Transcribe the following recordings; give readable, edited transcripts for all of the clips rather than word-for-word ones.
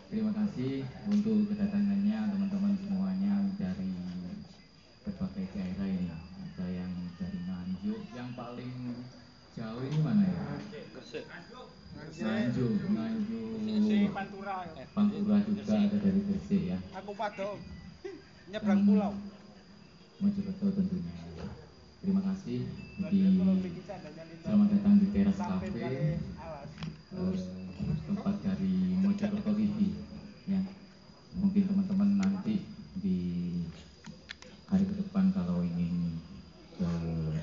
Terima kasih untuk kedatangannya teman-teman semuanya dari berbagai daerah ini. Ada yang dari Nganjuk, yang paling jauh ini mana ya? Gresik. Nganjuk, Gresik, Nganjuk, Pantura. Pantura juga ada dari Gresik ya. Aku padok Dan nyebrang pulau. Mojokerto tentunya. Terima kasih di Kalau beli kita ada nyalin selamat datang di Teras sampai Cafe, kali alas. tempat dari Mojokerto TV ya. Mungkin teman-teman nanti di hari ke depan kalau ingin ke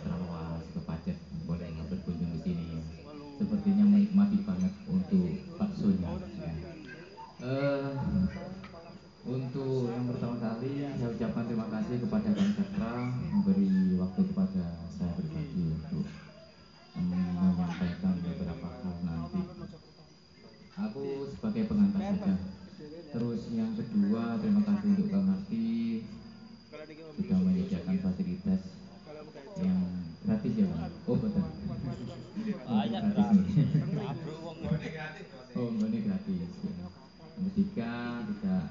Trawas, ke Pacet, boleh berkunjung di sini ya. Sepertinya menikmati banget untuk baksonya ya. Untuk yang pertama kali saya ucapkan terima kasih kepada Kang Cakra memberi waktu kepada saya berbagi untuk menyampaikan beberapa hal nanti. Aku sebagai pengantar saja. Terus yang kedua, terima kasih untuk Kang Harti sudah menyediakan fasilitas yang gratis ya Bang? Oh betul. Banyak Gratis gratis. nih. Bro, wong Oh ini gratis ya. Yang ketiga, tidak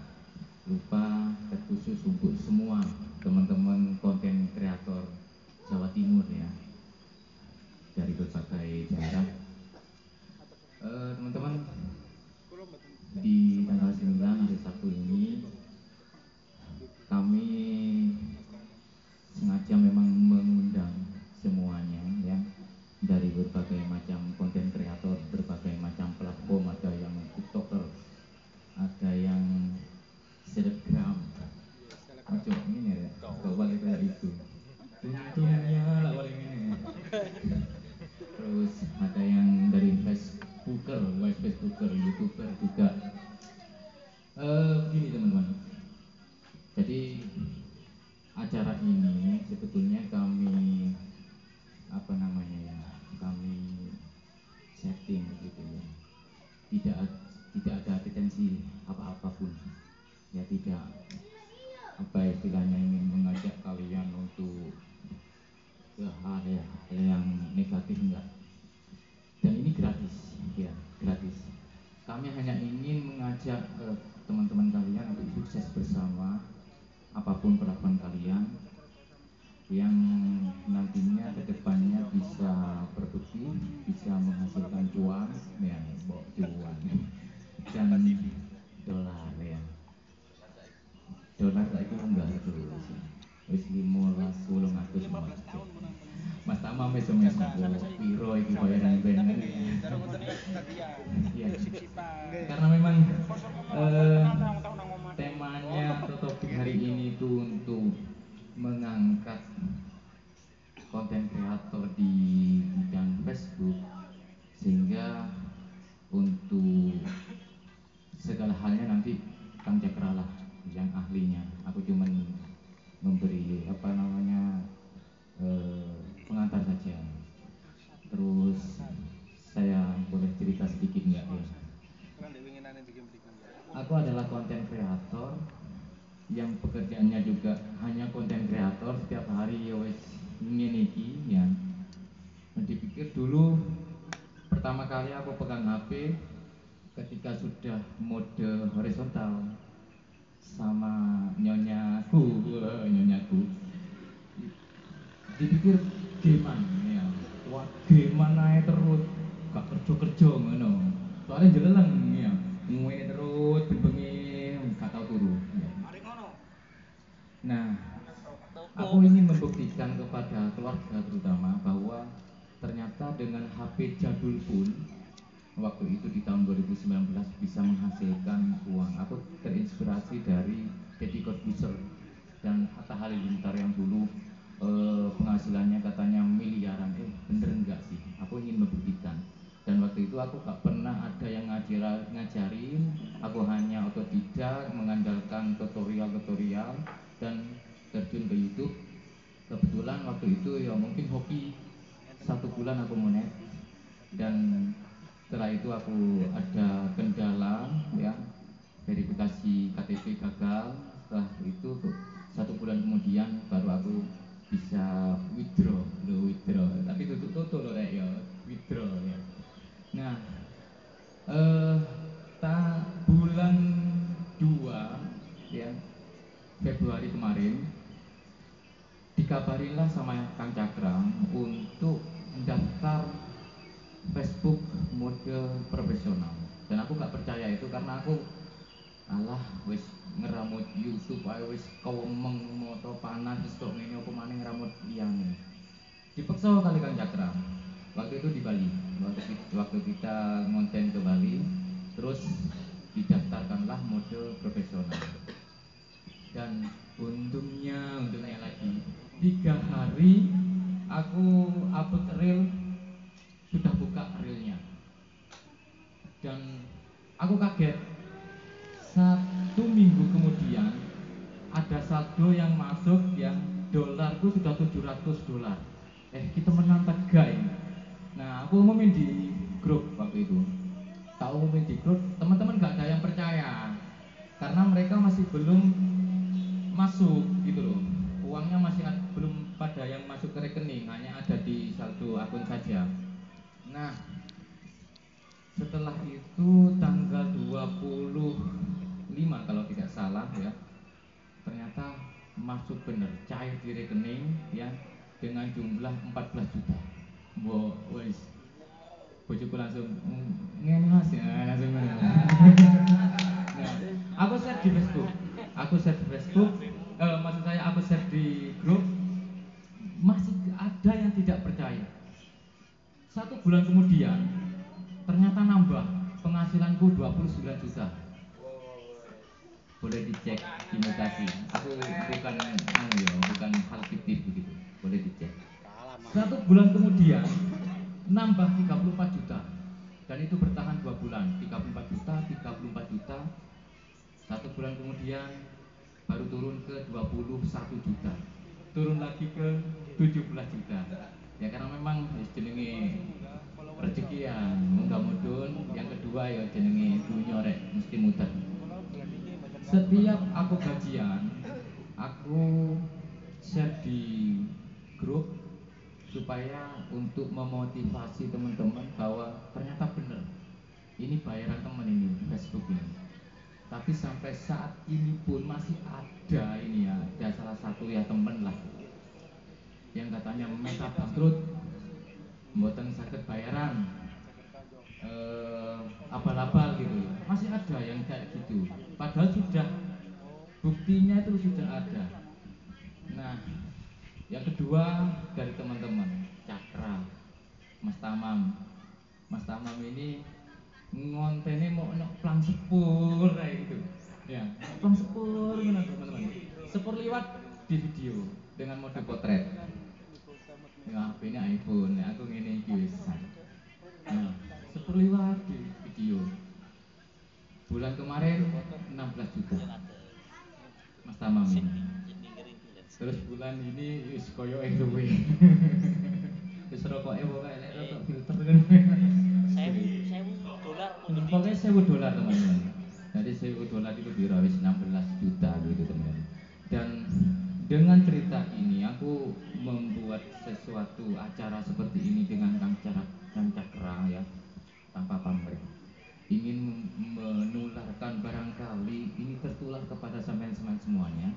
lupa terkhusus untuk semua teman-teman konten kreator Jawa Timur ya, dari berbagai daerah. Teman-teman, di tanggal 9 hari Sabtu ini kami sengaja memang mengundang semuanya ya, dari berbagai macam konten kreator, berbagai macam platform, ada yang tiktoker, ada yang selebgram, ojo ini ya, gak boleh kayak itu, untungnya lah paling ini. Terus ada yang dari Facebooker, YouTuber juga. Begini teman-teman, jadi acara ini sebetulnya kami apa namanya ya, kami setting gitu ya, tidak tidak ada pretensi apa-apapun ya, tidak apa istilahnya ingin mengajak kalian untuk ke hal yang negatif, enggak. Dan ini gratis ya, gratis. Kami hanya ingin mengajak teman-teman kalian untuk sukses bersama apapun pelakuan kalian, yang nantinya kedepannya bisa produktif, bisa menghasilkan cuan ya, bawa cuan dan dolar ya. Dolar itu enggak terus wis 15 Mas Tama meso-meso piro iki bayaran ben. Iya. Karena memang temanya atau topik hari ini itu untuk mengangkat konten kreator di bidang Facebook, sehingga untuk segala halnya nanti Kang Cakra lah yang ahlinya. Aku cuman memberi apa namanya pengantar saja. Terus saya boleh cerita sedikit nggak ya? Aku adalah konten kreator yang pekerjaannya juga hanya konten kreator, setiap hari ya wes ngene iki ya. Dipikir dulu pertama kali aku pegang HP ketika sudah mode horizontal sama nyonyaku, dipikir gamean ya, wah gamean aja terus gak kerja ngono, soalnya jeleleng ya, ngene terus bengi gak tau turu ya. Nah, aku ingin membuktikan kepada keluarga terutama bahwa ternyata dengan HP jadul pun waktu itu di tahun 2019 bisa menghasilkan uang. Aku terinspirasi dari Deddy Corbuzier dan Atta Halilintar yang dulu penghasilannya katanya miliaran. Bener enggak sih? Aku ingin membuktikan. Dan waktu itu aku gak pernah ada yang ngajarin. Aku hanya otodidak mengandalkan tutorial dan terjun ke YouTube. Kebetulan waktu itu ya mungkin hoki, 1 bulan aku monet, dan setelah itu aku ada kendala ya, verifikasi KTP gagal. Setelah itu 1 bulan kemudian baru aku bisa withdraw, tapi tutup loh ya, withdraw ya. Nah, bulan dikabarinlah sama Kang Cakra untuk daftar Facebook mode profesional. Dan aku gak percaya itu karena aku alah wis ngeramut YouTube ae wis kewemeng moto panas wis kok ngene apa maneh ngeramut liyane. Dipaksa kali Kang Cakra. Waktu itu di Bali. Waktu kita ngonten ke Bali, terus didaftarkanlah mode profesional. Dan untungnya lagi 3 hari aku upload reel sudah buka reelnya. Dan aku kaget 1 minggu kemudian ada saldo yang masuk yang dolarku sudah $700. Kita menang tega ini. Nah, aku umumin di grup waktu itu. Tak umumin di grup, teman-teman gak ada yang percaya karena mereka masih belum masuk gitu loh. Uangnya masih belum pada yang masuk ke rekening, hanya ada di saldo akun saja. Nah, setelah itu tanggal 25 kalau tidak salah ya, ternyata masuk bener cair di rekening ya dengan jumlah 14 juta. Wes bojoku langsung ngenas ya langsung. Nah, aku share di Facebook. Maksud saya aku share di grup, masih ada yang tidak percaya. 1 bulan kemudian ternyata nambah penghasilanku 29 juta. Boleh dicek di mutasi. Aku bukan bukan hal fiktif begitu. Boleh dicek. 1 bulan kemudian nambah 34 juta. Dan itu bertahan 2 bulan. 34 juta. 1 bulan kemudian baru turun ke 21 juta. Turun lagi ke 17 juta. Ya karena memang jenenge rezeki ya munggah mudun. Yang kedua ya jenenge dunya rek mesti muter. Setiap aku gajian, aku share di grup supaya untuk memotivasi teman-teman bahwa ternyata benar ini bayaran teman ini Facebook ini. Tapi sampai saat ini pun masih ada ini ya, ada salah satu ya temen lah yang katanya minta bangkrut, mboten saged bayaran, abal-abal gitu. Masih ada yang kayak gitu. Padahal sudah buktinya itu sudah ada. Nah, yang kedua dari teman-teman Cakra, Mas Tamam ini ngontene mau plang sepur kayak gitu. Ya, plang sepur mana teman-teman. Sepur liwat di video dengan mode potret. Ya, ini iPhone, ya, aku ngene iki wis. Nah, sepur liwat di video. Bulan kemarin 16 juta. Mas Tamam ini. Terus bulan ini wis koyo luwe. Wis rokoke pokoke nek rokok filter kan. $1,000 pokoknya $1,000 teman-teman. Jadi $1,000 itu biro wis 16 juta gitu teman-teman. Dan dengan cerita ini aku membuat sesuatu acara seperti ini dengan Kang Cakra ya, tanpa pamrih. Ingin menularkan barangkali ini tertular kepada sampean-sampean semuanya.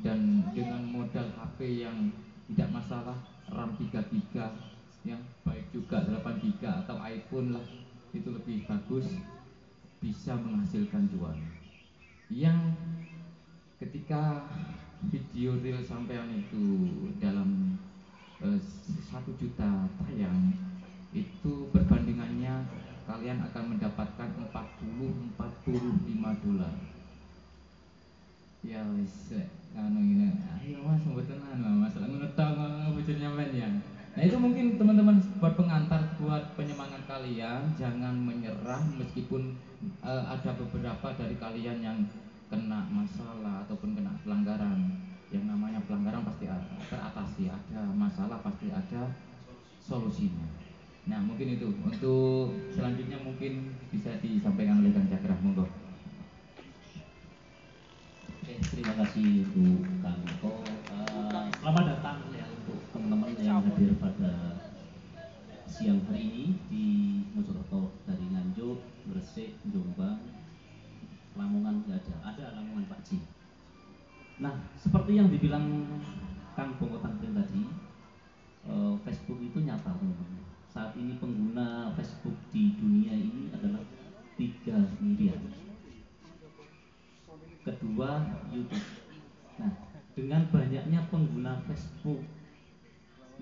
Dan dengan modal HP yang tidak masalah, RAM 3 GB yang baik juga 8 GB atau iPhone lah, itu lebih bagus, bisa menghasilkan cuan. Yang ketika video reel sampean itu dalam 1 juta tayang, itu perbandingannya kalian akan mendapatkan $45. Ya wis ini ayo Mas mboten Mas ngono tok bujur nyampean ya. Nah itu mungkin teman-teman buat pengantar, buat penyemangat kalian, jangan menyerah meskipun ada beberapa dari kalian yang kena masalah ataupun kena pelanggaran. Yang namanya pelanggaran pasti teratasi, ada masalah pasti ada solusinya. Nah mungkin itu untuk selanjutnya mungkin bisa disampaikan oleh Kang Cakra, monggo. Oke, terima kasih untuk Kang Eko. Selamat datang ya untuk teman-teman yang hadir pada siang hari ini di Mojokerto, dari Nganjuk, Gresik, Jombang, Lamongan ada Lamongan Pak Ji. Nah, seperti yang dibilang Kang Bongo tadi saat ini pengguna Facebook di dunia ini adalah 3 miliar. Kedua, YouTube. Nah, dengan banyaknya pengguna Facebook,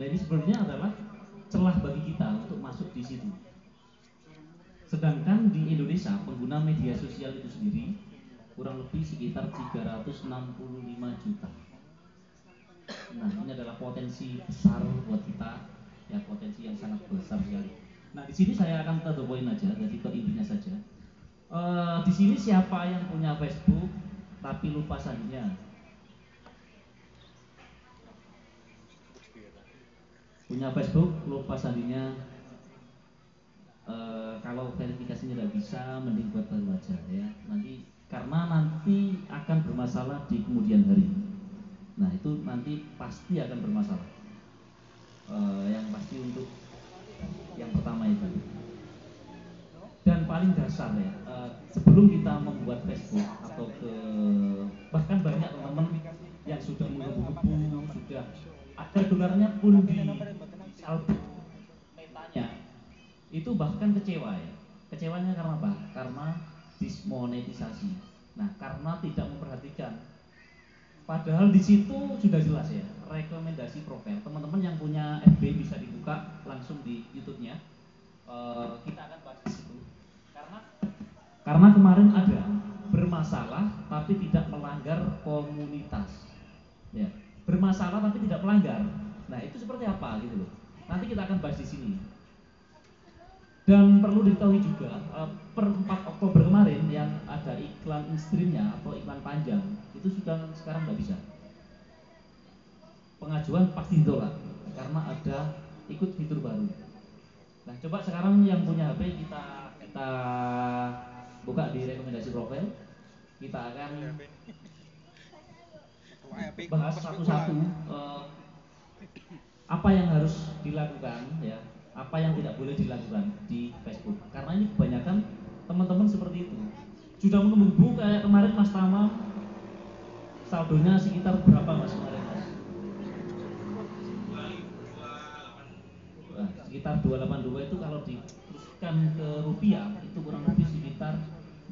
nah ini sebenarnya adalah celah bagi kita untuk masuk di situ. Sedangkan di Indonesia pengguna media sosial itu sendiri kurang lebih sekitar 365 juta. Nah, ini adalah potensi besar buat kita, ya potensi yang sangat besar sekali. Nah, di sini saya akan to the point aja, jadi ke intinya saja. Di sini siapa yang punya Facebook tapi lupa sandinya? Punya Facebook lupa sandinya, kalau verifikasinya tidak bisa, mending buat baru aja ya. Karena nanti akan bermasalah di kemudian hari. Nah, itu nanti pasti akan bermasalah. Yang pasti untuk yang pertama itu. Dan paling dasar ya, sebelum kita membuat Facebook atau bahkan banyak teman-teman yang sudah menggebu-gebu, sudah ada dolarnya pun di saldo petanya, itu bahkan kecewa ya. Kecewanya karena apa? Karena dismonetisasi. Nah, karena tidak memperhatikan. Padahal di situ sudah jelas ya, rekomendasi profil. Teman-teman yang punya FB bisa dibuka langsung di YouTube-nya. Kita akan bahas di situ. Karena kemarin ada bermasalah tapi tidak melanggar komunitas. Ya, bermasalah tapi tidak melanggar. Nah, itu seperti apa gitu loh. Nanti kita akan bahas di sini. Dan perlu diketahui juga, per 4 Oktober kemarin yang ada iklan in-streamnya atau iklan panjang itu sudah sekarang nggak bisa. Pengajuan pasti ditolak karena ada ikut fitur baru. Nah, coba sekarang yang punya HP kita buka di rekomendasi profil. Kita akan bahas satu-satu apa yang harus dilakukan ya. Apa yang tidak boleh dilakukan di Facebook. Karena ini kebanyakan teman-teman seperti itu. Sudah menunggu kayak kemarin Mas Tama, saldonya sekitar berapa Mas kemarin Mas? Nah, sekitar 282 itu kalau diteruskan ke rupiah itu kurang lebih sekitar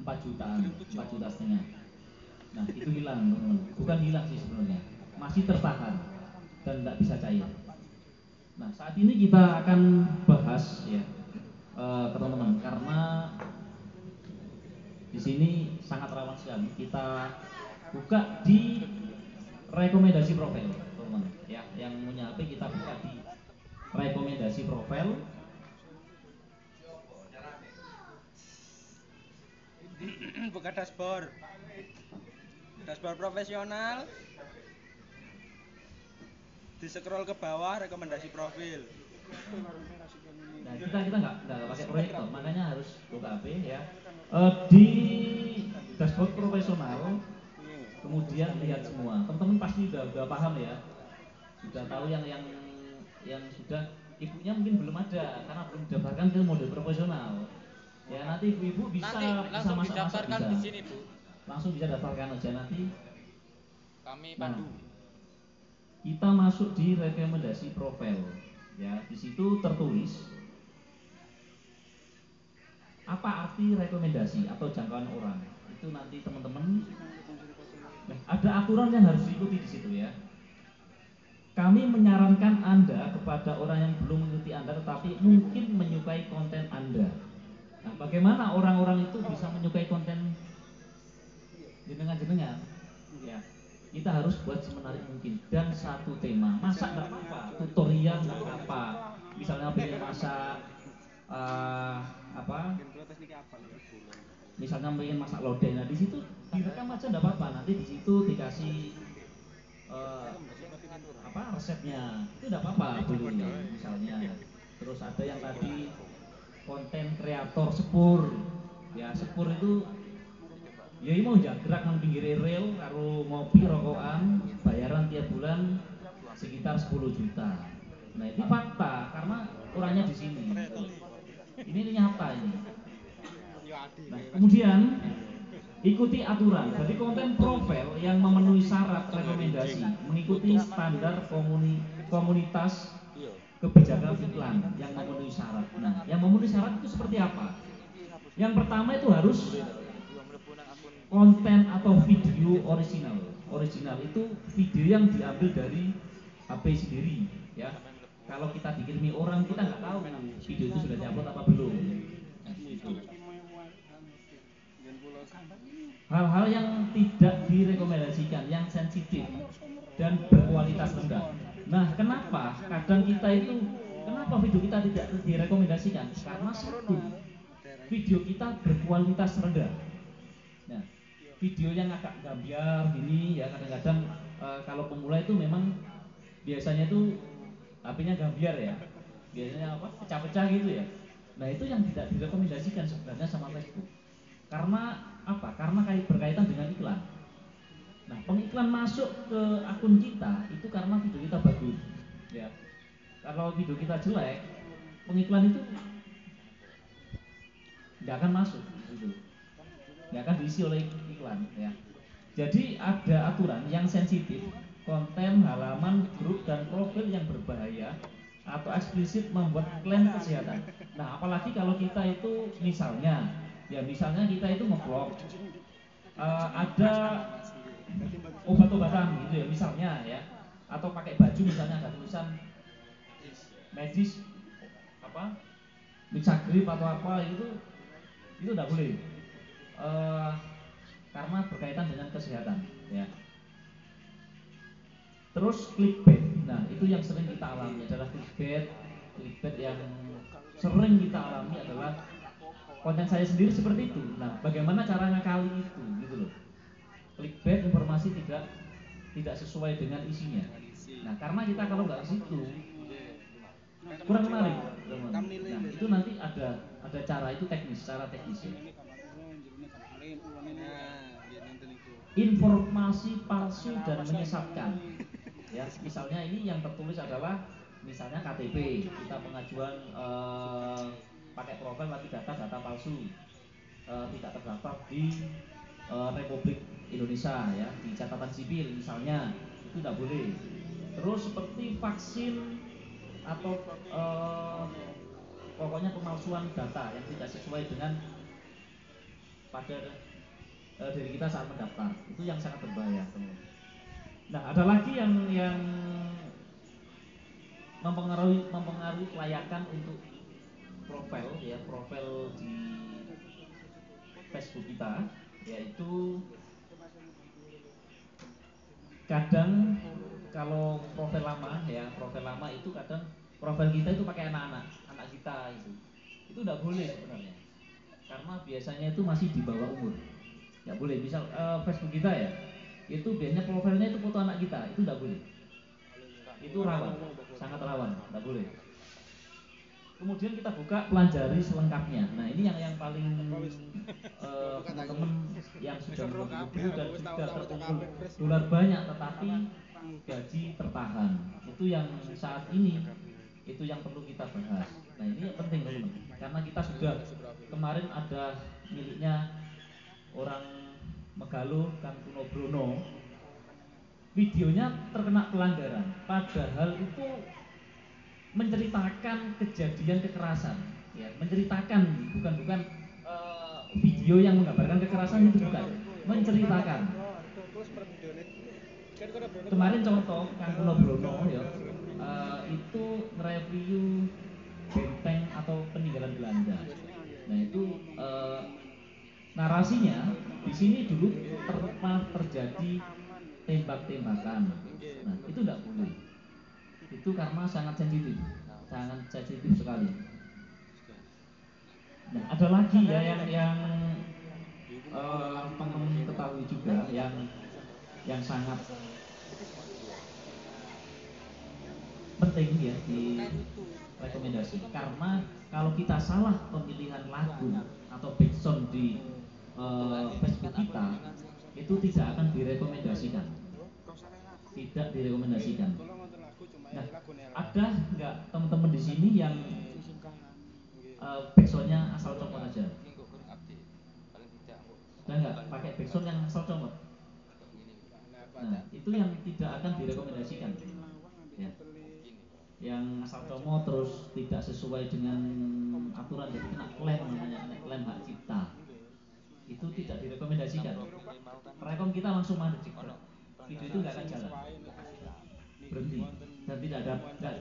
4 jutaan, 4 juta setengah. Nah, itu hilang teman-teman. Bukan hilang sih sebenarnya, masih tertahan dan tidak bisa cair. Nah, saat ini kita akan bahas ya teman-teman, karena di sini sangat rawan sekali. Kita buka di rekomendasi profil, teman-teman. Ya, yang punya HP kita buka di rekomendasi profil. Buka dashboard. Dashboard profesional. Di scroll ke bawah rekomendasi profil. Nah, kita nggak pakai proyektor, makanya harus buka HP ya. Di dashboard profesional, kemudian lihat semua. Teman-teman pasti udah paham ya, sudah tahu yang sudah ibunya mungkin belum ada karena belum didaftarkan ke mode profesional. Ya, nanti ibu-ibu bisa langsung masak-masak didaftarkan bisa. di sini, Bu. Langsung bisa daftarkan aja nanti. Kami pandu. Kita masuk di rekomendasi profil. Ya, di situ tertulis apa arti rekomendasi atau jangkauan orang. Itu nanti teman-teman ada aturan yang harus diikuti di situ ya. Kami menyarankan Anda kepada orang yang belum mengikuti Anda tetapi mungkin menyukai konten Anda. Nah, bagaimana orang-orang itu bisa menyukai konten jenengan-jenengan? Ya, kita harus buat semenarik mungkin dan satu tema. Masak nggak apa-apa, tutorial nggak apa-apa. Misalnya pengen masak misalnya pengen masak lodeh, nah di situ direkam aja nggak apa-apa. Nanti di situ dikasih resepnya, itu nggak apa-apa boleh misalnya. Terus ada yang tadi konten kreator sepur, ya sepur itu ya ini mau jagrak nang pinggir rel karo ngopi rokokan bayaran tiap bulan sekitar 10 juta. Nah, ini fakta karena orangnya di sini. Ini nyata ini. Nah, kemudian ikuti aturan. Jadi konten profil yang memenuhi syarat rekomendasi mengikuti standar komunitas kebijakan iklan yang memenuhi syarat. Nah, yang memenuhi syarat itu seperti apa? Yang pertama itu harus konten atau video original. Original itu video yang diambil dari HP sendiri, ya. Kalau kita dikirimi orang, kita nggak tahu video itu sudah diupload apa belum. Nah, gitu. Hal-hal yang tidak direkomendasikan, yang sensitif dan berkualitas rendah. Nah, kenapa kadang kita itu, kenapa video kita tidak direkomendasikan? Karena satu, video kita berkualitas rendah. Nah, video yang agak gambar gini ya, kadang-kadang kalau pemula itu memang biasanya itu HP-nya gambar ya, biasanya apa, pecah-pecah gitu ya. Nah, itu yang tidak direkomendasikan sebenarnya sama Facebook. Karena apa? Karena berkaitan dengan iklan. Nah, pengiklan masuk ke akun kita itu karena video kita bagus, ya. Kalau video kita jelek, pengiklan itu nggak akan masuk, gitu. Nggak akan diisi oleh iklan, ya. Jadi ada aturan yang sensitif, konten, halaman, grup dan profil yang berbahaya atau eksplisit membuat klaim kesehatan. Nah, apalagi kalau kita itu misalnya kita itu nge-vlog, ada obat-obatan gitu ya misalnya ya, atau pakai baju misalnya ada tulisan medis apa, Mixagrip atau apa, itu tidak boleh, karena berkaitan dengan kesehatan ya. Terus clickbait, nah itu yang sering kita alami adalah clickbait yang sering kita alami adalah konten saya sendiri seperti itu. Nah, bagaimana cara ngakali itu gitu loh. Clickbait informasi tidak sesuai dengan isinya. Nah, karena kita kalau nggak ke situ kurang menarik. Nah, itu nanti ada cara, itu teknis, cara teknis ya. Informasi palsu dan menyesatkan. Ya, misalnya ini yang tertulis adalah misalnya KTP, kita pengajuan pakai profil tapi data palsu, tidak terdaftar di Republik Indonesia ya, di catatan sipil misalnya, itu tidak boleh. Terus seperti vaksin atau pokoknya pemalsuan data yang tidak sesuai dengan pada diri kita saat mendaftar, itu yang sangat berbahaya. Nah, ada lagi yang mempengaruhi kelayakan untuk profil ya, profil di Facebook kita, yaitu kadang kalau profil lama itu kadang profil kita itu pakai anak kita itu tidak boleh sebenarnya, karena biasanya itu masih di bawah umur, nggak boleh. Misal Facebook kita ya, itu biasanya profilnya itu foto anak kita, itu tidak boleh, itu rawan, sangat rawan, tidak boleh. Kemudian kita buka pelajari selengkapnya. Nah, ini yang paling teman-teman yang sudah menunggu dan sudah terkumpul dolar banyak tetapi gaji tertahan, itu yang saat ini itu yang perlu kita bahas. Nah, ini yang penting teman-teman, karena kita sudah kemarin ada miliknya orang Megalo Kang Kuno Brono, videonya terkena pelanggaran, padahal itu menceritakan kejadian kekerasan, ya, menceritakan bukan video yang menggambarkan kekerasan, itu bukan, menceritakan. Kemarin contoh Kang Kuno Brono ya, itu nge-review benteng atau peninggalan Belanda. Nah, itu narasinya di sini dulu pernah terjadi tembak-tembakan. Nah, itu tidak boleh. Itu karena sangat sensitif sekali. Nah, ada lagi ya yang teman-teman ketahui juga yang sangat penting ya di rekomendasi, karena kalau kita salah pemilihan lagu atau background di Facebook kita, itu tidak akan direkomendasikan. Nah, ada nggak teman-teman di sini yang backsoundnya asal comot aja? Ada nggak pakai backsound yang asal comot? Nah, itu yang tidak akan direkomendasikan. Ya. yang asal como terus tidak sesuai dengan aturan jadi kena klaim namanya klaim hak cipta itu tidak direkomendasikan. Rekom kita langsung mandek video itu nggak akan jalan, berhenti dan tidak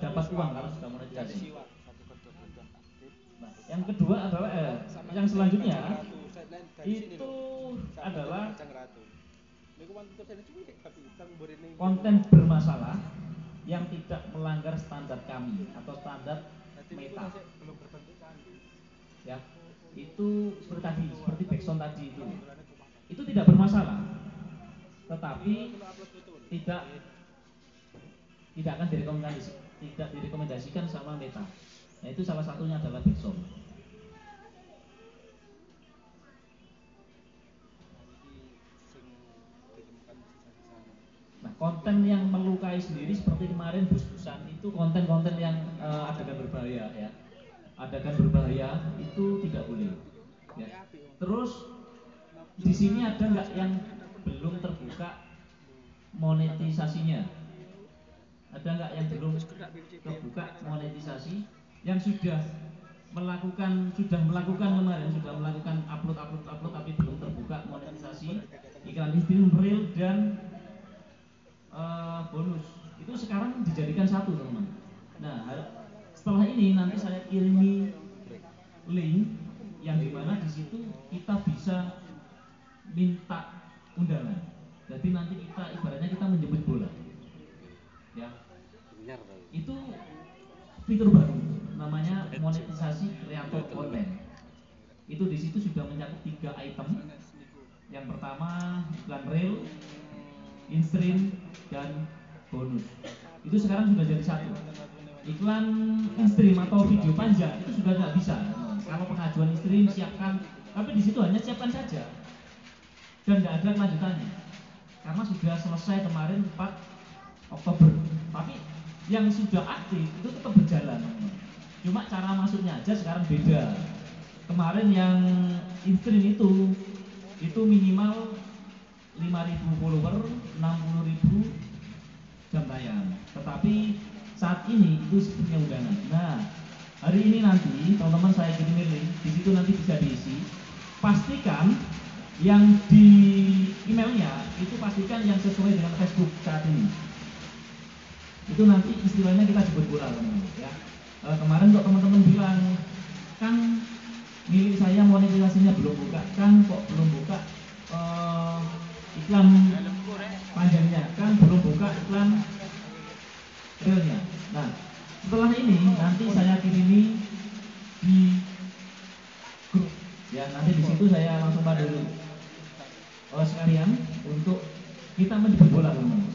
dapat uang kalau sudah monetisasi. Nah, yang kedua adalah yang selanjutnya itu adalah konten bermasalah yang tidak melanggar standar kami atau standar meta. Ya, itu seperti backsound tadi itu tidak bermasalah, tetapi tidak akan direkomendasikan sama meta. Nah, itu salah satunya adalah backsound. Nah, konten yang melukai sendiri seperti kemarin bus-busan itu konten-konten yang adegan berbahaya ya. Adegan berbahaya itu tidak boleh. Ya. Terus di sini ada nggak yang belum terbuka monetisasinya? Ada nggak yang belum terbuka monetisasi? Yang sudah melakukan kemarin sudah melakukan upload tapi belum terbuka monetisasi iklan istri real dan bonus itu sekarang dijadikan satu teman. Nah setelah ini nanti saya kirimi link yang dimana di situ kita bisa minta undangan. Jadi nanti ibaratnya kita menjemput bola. Ya. Itu fitur baru namanya monetisasi kreator konten. Itu di situ sudah mencakup 3 item. Yang pertama iklan real, in-stream dan bonus. Itu sekarang sudah jadi satu. Iklan in-stream atau video panjang itu sudah tidak bisa. Kalau pengajuan in-stream siapkan, tapi di situ hanya siapkan saja dan tidak ada kelanjutannya karena sudah selesai kemarin 4 Oktober. Tapi yang sudah aktif itu tetap berjalan. Cuma cara masuknya aja sekarang beda. Kemarin yang in-stream itu minimal 5.000 follower, 60.000 jam tayang. Tetapi saat ini itu punya undangan. Nah, hari ini nanti teman-teman saya kirim link, di situ nanti bisa diisi. Pastikan yang di emailnya itu pastikan yang sesuai dengan Facebook saat ini. Itu nanti istilahnya kita jemput bola teman-teman ya. Kemarin kok teman-teman bilang, Kang milik saya monetisasinya belum buka, Kang kok belum buka iklan panjangnya, Kang belum buka iklan realnya. Nah setelah ini nanti saya kirimi di grup ya, nanti di situ saya langsung pandu sekalian untuk kita menjemput bola teman-teman.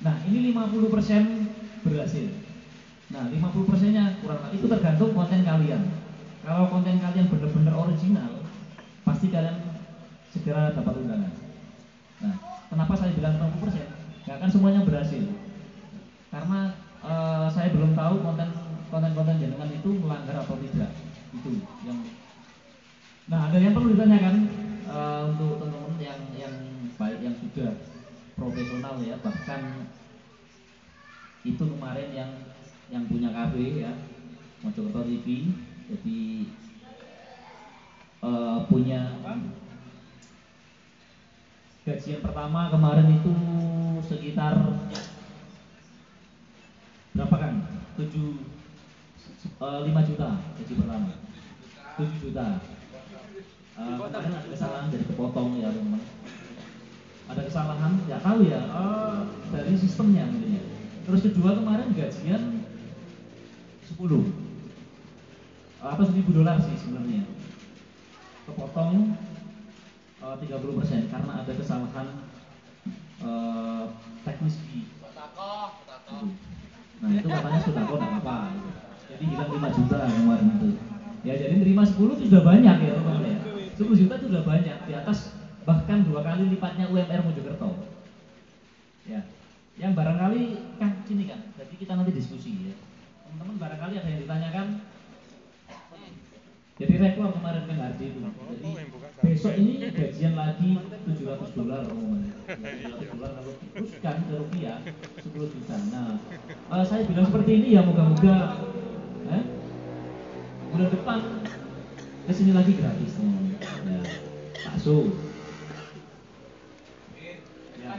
Nah ini 50% berhasil. Nah 50%-nya kurang, itu tergantung konten kalian. Kalau konten kalian benar-benar original, pasti kalian segera dapat undangan. Nah kenapa saya bilang 50%? Gak akan semuanya berhasil, karena saya belum tahu konten jenengan itu melanggar atau tidak. Itu yang. Nah ada yang perlu ditanyakan untuk teman-teman yang baik, yang sudah profesional ya, bahkan itu kemarin yang punya KB ya, Mojokerto TV, jadi punya gajian pertama kemarin itu sekitar berapa kan? 5 juta gaji pertama, 7 juta. Kemarin ada kesalahan jadi kepotong ya teman-teman. Ada kesalahan, nggak tahu ya dari sistemnya mungkin ya. Terus kedua kemarin gajian 10 atau $1.000 sih sebenarnya, kepotong 30% karena ada kesalahan teknis di itu. Nah itu katanya sudah kok nggak apa-apa gitu. Jadi hilang 5 juta kemarin itu ya, jadi terima 10 itu sudah banyak ya teman-teman ya. 10 juta itu sudah banyak, di atas bahkan 2 kali lipatnya UMR Mojokerto ya. Yang barangkali kan sini kan, jadi kita nanti diskusi ya teman-teman, barangkali ada yang ditanyakan. Jadi rekor kemarin kan Hardi itu. Jadi besok ini gajian lagi $700 umumnya. $700 kalau diteruskan ke rupiah 10 juta. Nah, saya bilang seperti ini ya moga-moga bulan depan kesini lagi gratis nih. Ya, bakso. Ya.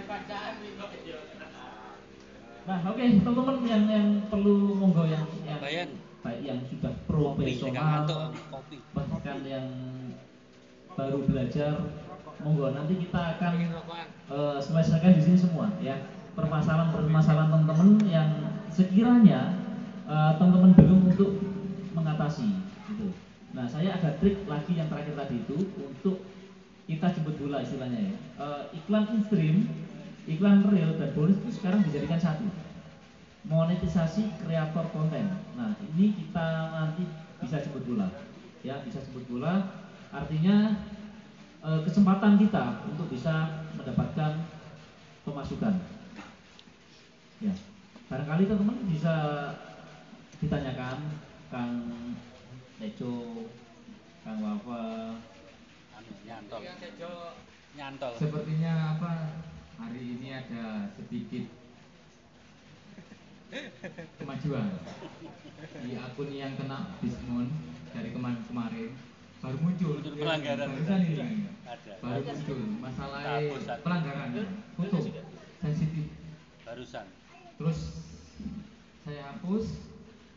Nah, oke, teman-teman yang perlu monggo yang Bayan. baik yang sudah profesional, bahkan yang baru belajar, monggo nanti kita akan selesaikan di sini semua ya permasalahan teman-teman yang sekiranya teman-teman belum untuk mengatasi gitu. Nah, saya ada trik lagi yang terakhir tadi itu untuk kita jemput bola istilahnya ya. Iklan in-stream, iklan real dan bonus itu sekarang dijadikan satu. Monetisasi kreator konten. Nah, ini kita nanti bisa jemput bola. Ya, bisa jemput bola. Artinya kesempatan kita untuk bisa mendapatkan pemasukan. Ya, barangkali teman-teman bisa ditanyakan Kang Tejo, Kang Wafa, Nyantol. Sepertinya apa hari ini ada sedikit kemajuan di akun yang kena dismon dari kemarin baru muncul Pelanggaran. barusan ini Ada. baru muncul masalah Hapus satu. pelanggaran foto sensitif Barusan. terus saya hapus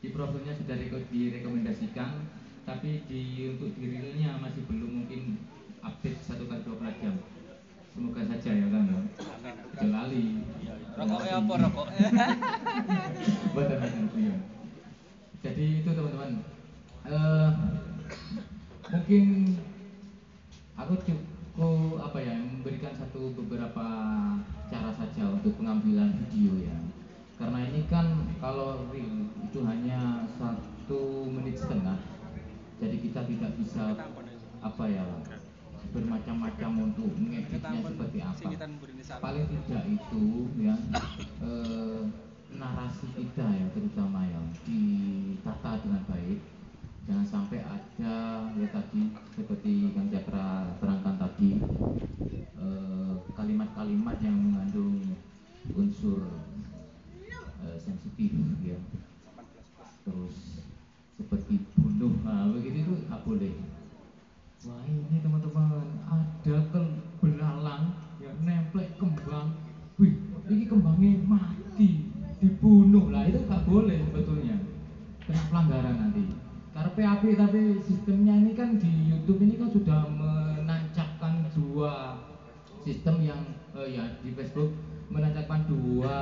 di profilnya sudah direkomendasikan tapi untuk di realnya masih belum mungkin update 1x24 jam. Semoga saja ya kan ya. Kali. Rokoknya apa rokok? Betul. Jadi itu teman-teman. Mungkin aku cukup memberikan beberapa cara saja untuk pengambilan video ya. Karena ini kan kalau reel itu hanya 1,5 menit. Jadi kita tidak bisa bermacam-macam untuk mengeditnya seperti apa. Paling tidak itu ya narasi kita ya terutama ya ditata dengan baik. Jangan sampai ada ya tadi seperti Kang Cakra terangkan tadi kalimat-kalimat yang mengandung unsur sensitif ya. Terus seperti bunuh, begitu itu nggak boleh. Wah ini teman-teman ada belalang yang nemplek kembang, wih ini kembangnya mati, dibunuh lah itu nggak boleh sebetulnya, kena pelanggaran nanti. Karena PAP tapi sistemnya ini kan di YouTube ini kan sudah menancapkan dua sistem yang di Facebook menancapkan dua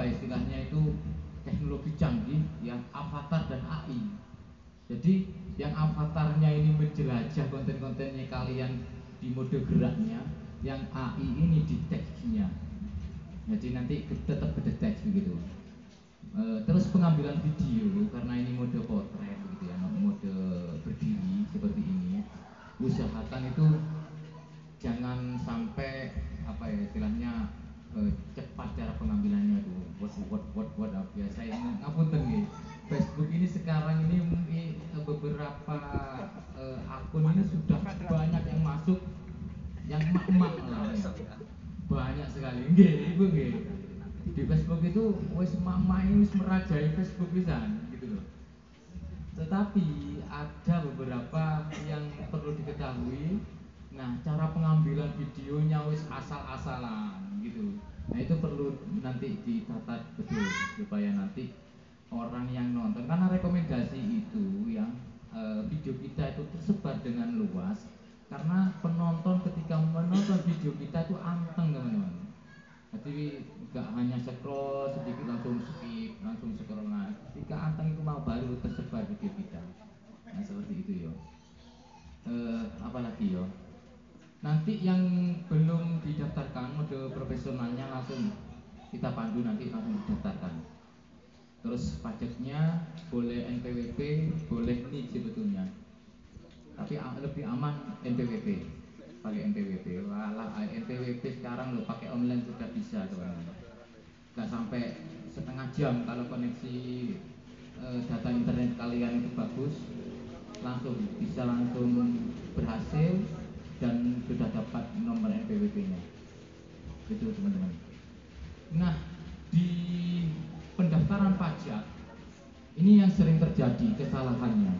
istilahnya itu teknologi canggih ya avatar dan AI. Jadi yang avatarnya ini menjelajah konten-kontennya kalian di mode geraknya, yang AI ini di teksnya. Jadi nanti tetap kedetek begitu. Terus pengambilan video karena ini mode potret begitu ya, mode berdiri seperti ini. Usahakan itu jangan sampai istilahnya cepat cara pengambilannya tuh. What biasa ini ngapunten nggih. Facebook ini sekarang ini beberapa akun ini sudah banyak yang masuk yang emak-emak lah ya. Banyak sekali nggih ibu nggih. Di Facebook itu wis emak-emak ini wis merajai Facebook pisan gitu loh. Tetapi ada beberapa yang perlu diketahui. Nah, cara pengambilan videonya wis asal-asalan gitu. Nah, itu perlu nanti ditata betul supaya nanti orang yang nonton, karena rekomendasi itu yang video kita itu tersebar dengan luas karena penonton ketika menonton video kita itu anteng teman-teman. Jadi nggak hanya scroll sedikit langsung skip, langsung scroll nah. Ketika anteng itu mau baru tersebar video kita. Nah seperti itu yo. Apalagi yo. Nanti yang belum didaftarkan mode profesionalnya langsung kita pandu nanti langsung didaftarkan. Terus pajaknya boleh NPWP, boleh NIK sebetulnya. Tapi lebih aman NPWP. Pakai NPWP. Walah NPWP sekarang lo pakai online sudah bisa teman-teman. Gak sampai setengah jam kalau koneksi data internet kalian itu bagus. bisa langsung berhasil dan sudah dapat nomor NPWP-nya. Itu teman-teman. Nah, di pendaftaran pajak ini yang sering terjadi kesalahannya.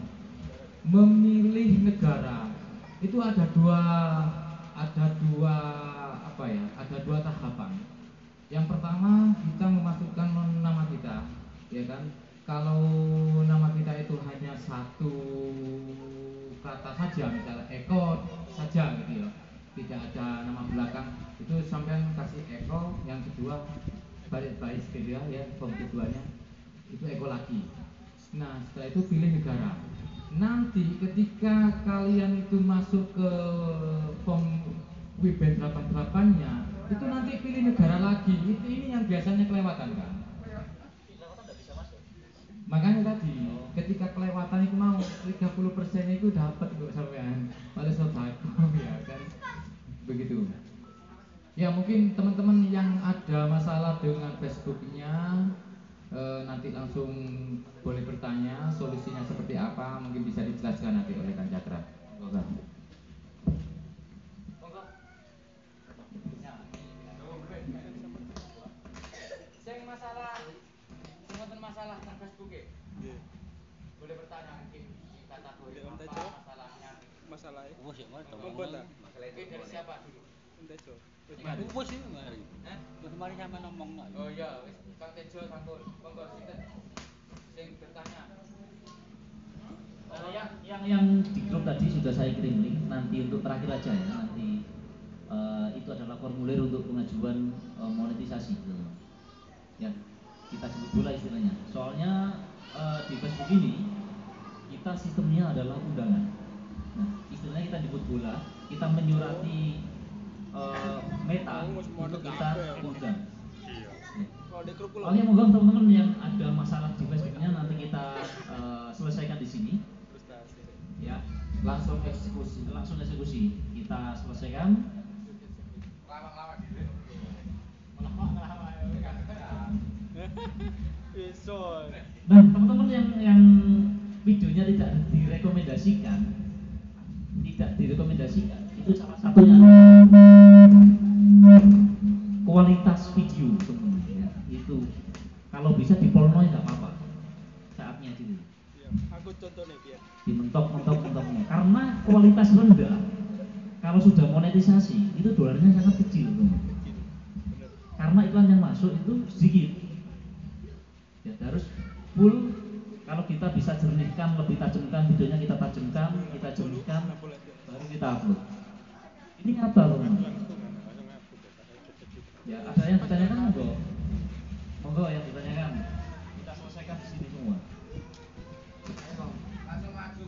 Memilih negara itu ada dua tahapan. Yang pertama kita memasukkan nama kita, ya kan? Kalau nama kita itu hanya satu kata saja, misalnya Eko saja gitu ya, tidak ada nama belakang, itu sampai kasih Eko, yang kedua baris gitu ya, form keduanya itu Eko lagi. Nah setelah itu pilih negara. Nanti ketika kalian itu masuk ke form WIBEN 88-nya, itu nanti pilih negara lagi. Ini yang biasanya kelewatan kan. Makanya tadi ketika kelewatan itu mau 30% itu dapat kok sampean. Pada sedekah ya kan. Begitu. Ya mungkin teman-teman yang ada masalah dengan Facebooknya nanti langsung boleh bertanya solusinya seperti apa, mungkin bisa dijelaskan nanti oleh Kang Cakra. Masalah tentang Facebook ya? Boleh bertanya mungkin di kategori apa masalahnya? Masalahnya? Wes ya mari Masalah itu dari siapa dulu? Tejo. Wes iki mari. Wes mari sampe ngomongno. Oh iya, wis Kang Tejo sampun. Monggo sinten sing bertanya. Yang di grup tadi sudah saya kirim link, nanti untuk terakhir aja ya, nanti itu adalah formulir untuk pengajuan monetisasi gitu. Ya, kita sebut bola istilahnya. Soalnya di Facebook ini kita sistemnya adalah undangan. Nah, istilahnya kita jemput bola, kita menyurati meta untuk kita undang. Soalnya monggo teman-teman yang ada masalah di Facebooknya nanti kita selesaikan di sini. Ya, langsung eksekusi. Kita selesaikan. Nah, teman-teman yang videonya tidak direkomendasikan, itu salah satunya kualitas video sebenarnya. Itu kalau bisa dipolnoin nggak apa-apa saatnya gitu. Aku contohnya biar Dimentok karena kualitas rendah. Kalau sudah monetisasi itu dolarnya sangat kecil, teman. Karena iklan yang masuk itu sedikit. Ya harus full. Kalau kita bisa jernihkan, lebih tajamkan videonya, kita tajamkan, kita jernihkan, baru kita upload. Ini apa, teman? Ya ada yang ditanyakan monggo yang ditanyakan. Kita selesaikan di sini semua.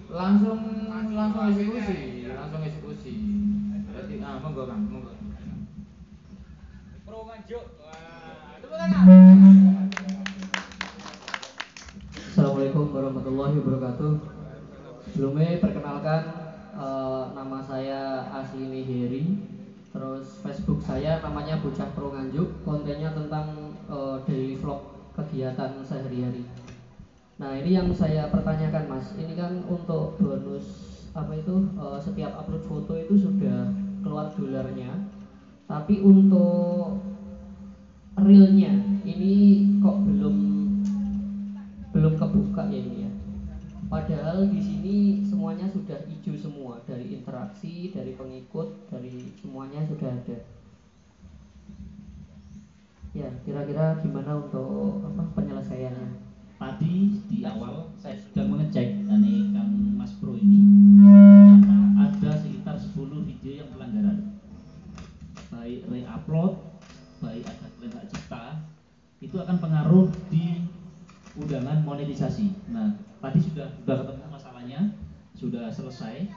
Langsung eksekusi. Berarti monggo Kang, monggo. Pro Nganjuk. Wah, tepuk tangan. Assalamualaikum warahmatullahi wabarakatuh. Sebelumnya perkenalkan nama saya Asli Heri. Terus Facebook saya namanya Bocah Pro Nganjuk. Kontennya tentang daily vlog kegiatan sehari-hari. Nah ini yang saya pertanyakan Mas, ini kan untuk bonus setiap upload foto itu sudah keluar dolarnya, tapi untuk realnya ini kok belum kebuka ya ini ya. Padahal di sini semuanya sudah hijau semua, dari interaksi, dari pengikut, dari semuanya sudah ada. Ya kira-kira gimana untuk penyelesaiannya? Tadi di awal saya sudah mengecek dari Kang Mas Bro ini ada sekitar 10 video yang pelanggaran, baik re-upload, baik ada klaim hak cipta, itu akan pengaruh di undangan monetisasi. Nah tadi sudah ketemu masalahnya, sudah selesai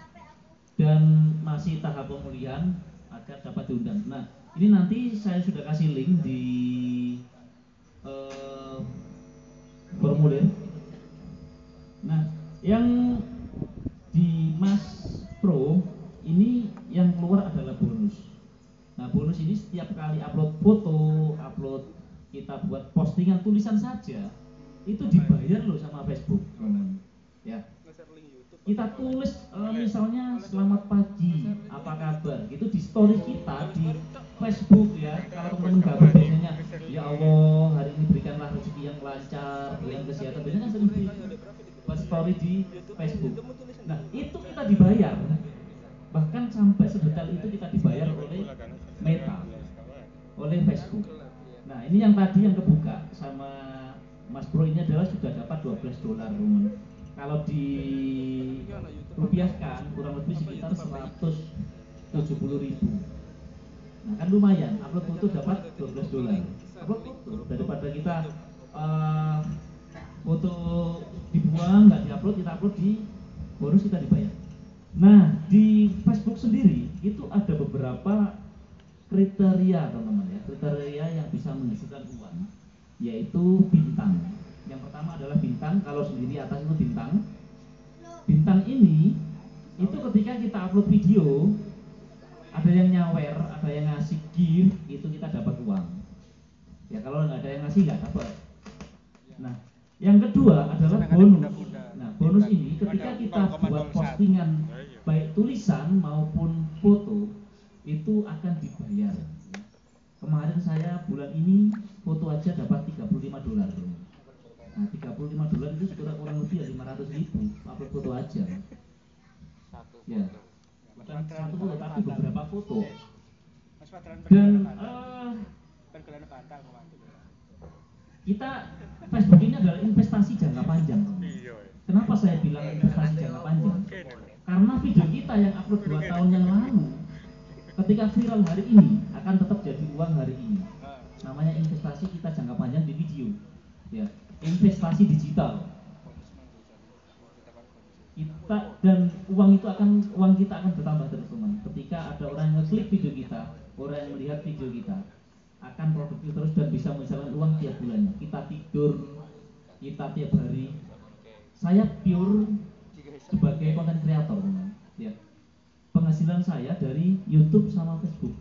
dan masih tahap pemulihan agar dapat diundang. Nah ini nanti saya sudah kasih link di formulir. Nah, yang di Mas Pro ini yang keluar adalah bonus. Nah, bonus ini setiap kali upload foto, kita buat postingan tulisan saja, itu dibayar loh sama Facebook. Ya. nge-share link YouTube kita tulis misalnya selamat pagi, apa kabar, gitu di story kita di Facebook ya. Kalau teman-teman gabung biasanya, ya Allah hari ini berikanlah rezeki yang lancar, berikan kesehatan, biasanya kan sering di story di Facebook. Nah itu kita dibayar, bahkan sampai sedetail itu kita dibayar oleh Meta, oleh Facebook. Nah ini yang tadi yang kebuka sama Mas Bro ini adalah sudah dapat $12 teman. Kalau dirupiahkan kurang lebih sekitar 170.000. Nah kan lumayan, upload foto dapat $12. Upload foto daripada kita foto dibuang nggak diupload, kita upload di bonus kita dibayar. Nah di Facebook sendiri itu ada beberapa kriteria teman-teman ya, kriteria yang bisa menghasilkan uang, yaitu bintang. Yang pertama adalah bintang, kalau sendiri atas itu bintang. Bintang ini itu ketika kita upload video, ada yang nyawer, ada yang ngasih gift, itu kita dapat uang. Ya kalau nggak ada yang ngasih nggak dapat. Nah, yang kedua adalah bonus. Nah, bonus ini ketika kita buat postingan baik tulisan maupun foto itu akan dibayar. Kemarin saya bulan ini foto aja dapat $35. Nah, $35 itu kurang lebih ya 500.000 upload foto aja. Ya, bukan satu foto tapi beberapa foto. Dan kita Facebook ini adalah investasi jangka panjang. Kenapa saya bilang investasi jangka panjang? Karena video kita yang upload 2 tahun yang lalu, ketika viral hari ini akan tetap jadi uang hari ini. Namanya investasi kita jangka panjang di video. Ya, investasi digital. Kita dan uang kita akan bertambah terus teman. Ketika ada orang yang ngeklik video kita, orang yang melihat video kita akan produktif terus dan bisa menghasilkan uang tiap bulannya. Kita tidur, kita tiap hari. Saya pure sebagai konten kreator teman. Ya. Penghasilan saya dari YouTube sama Facebook.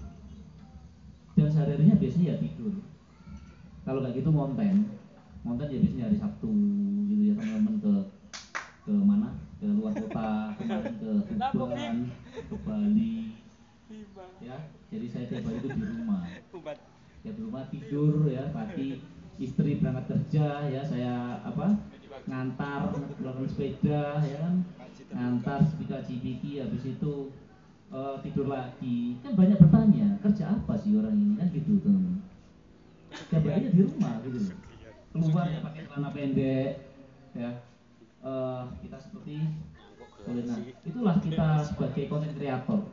Dan sehari-harinya biasanya ya tidur. Kalau nggak gitu konten ya biasanya hari Sabtu gitu ya, teman-teman ke mana, ke luar kota, kemarin ke Tuban, ke Bali ya. Jadi saya tiap hari itu di rumah ya, di rumah tidur ya, pagi istri berangkat kerja ya, saya ngantar menggunakan sepeda ya kan, ngantar Cibiki, habis itu tidur lagi. Kan banyak bertanya, kerja apa sih orang ini kan gitu teman. Tiap hari di rumah gitu, keluar ya pakai celana pendek ya, kita seperti nah itulah kita sebagai konten kreator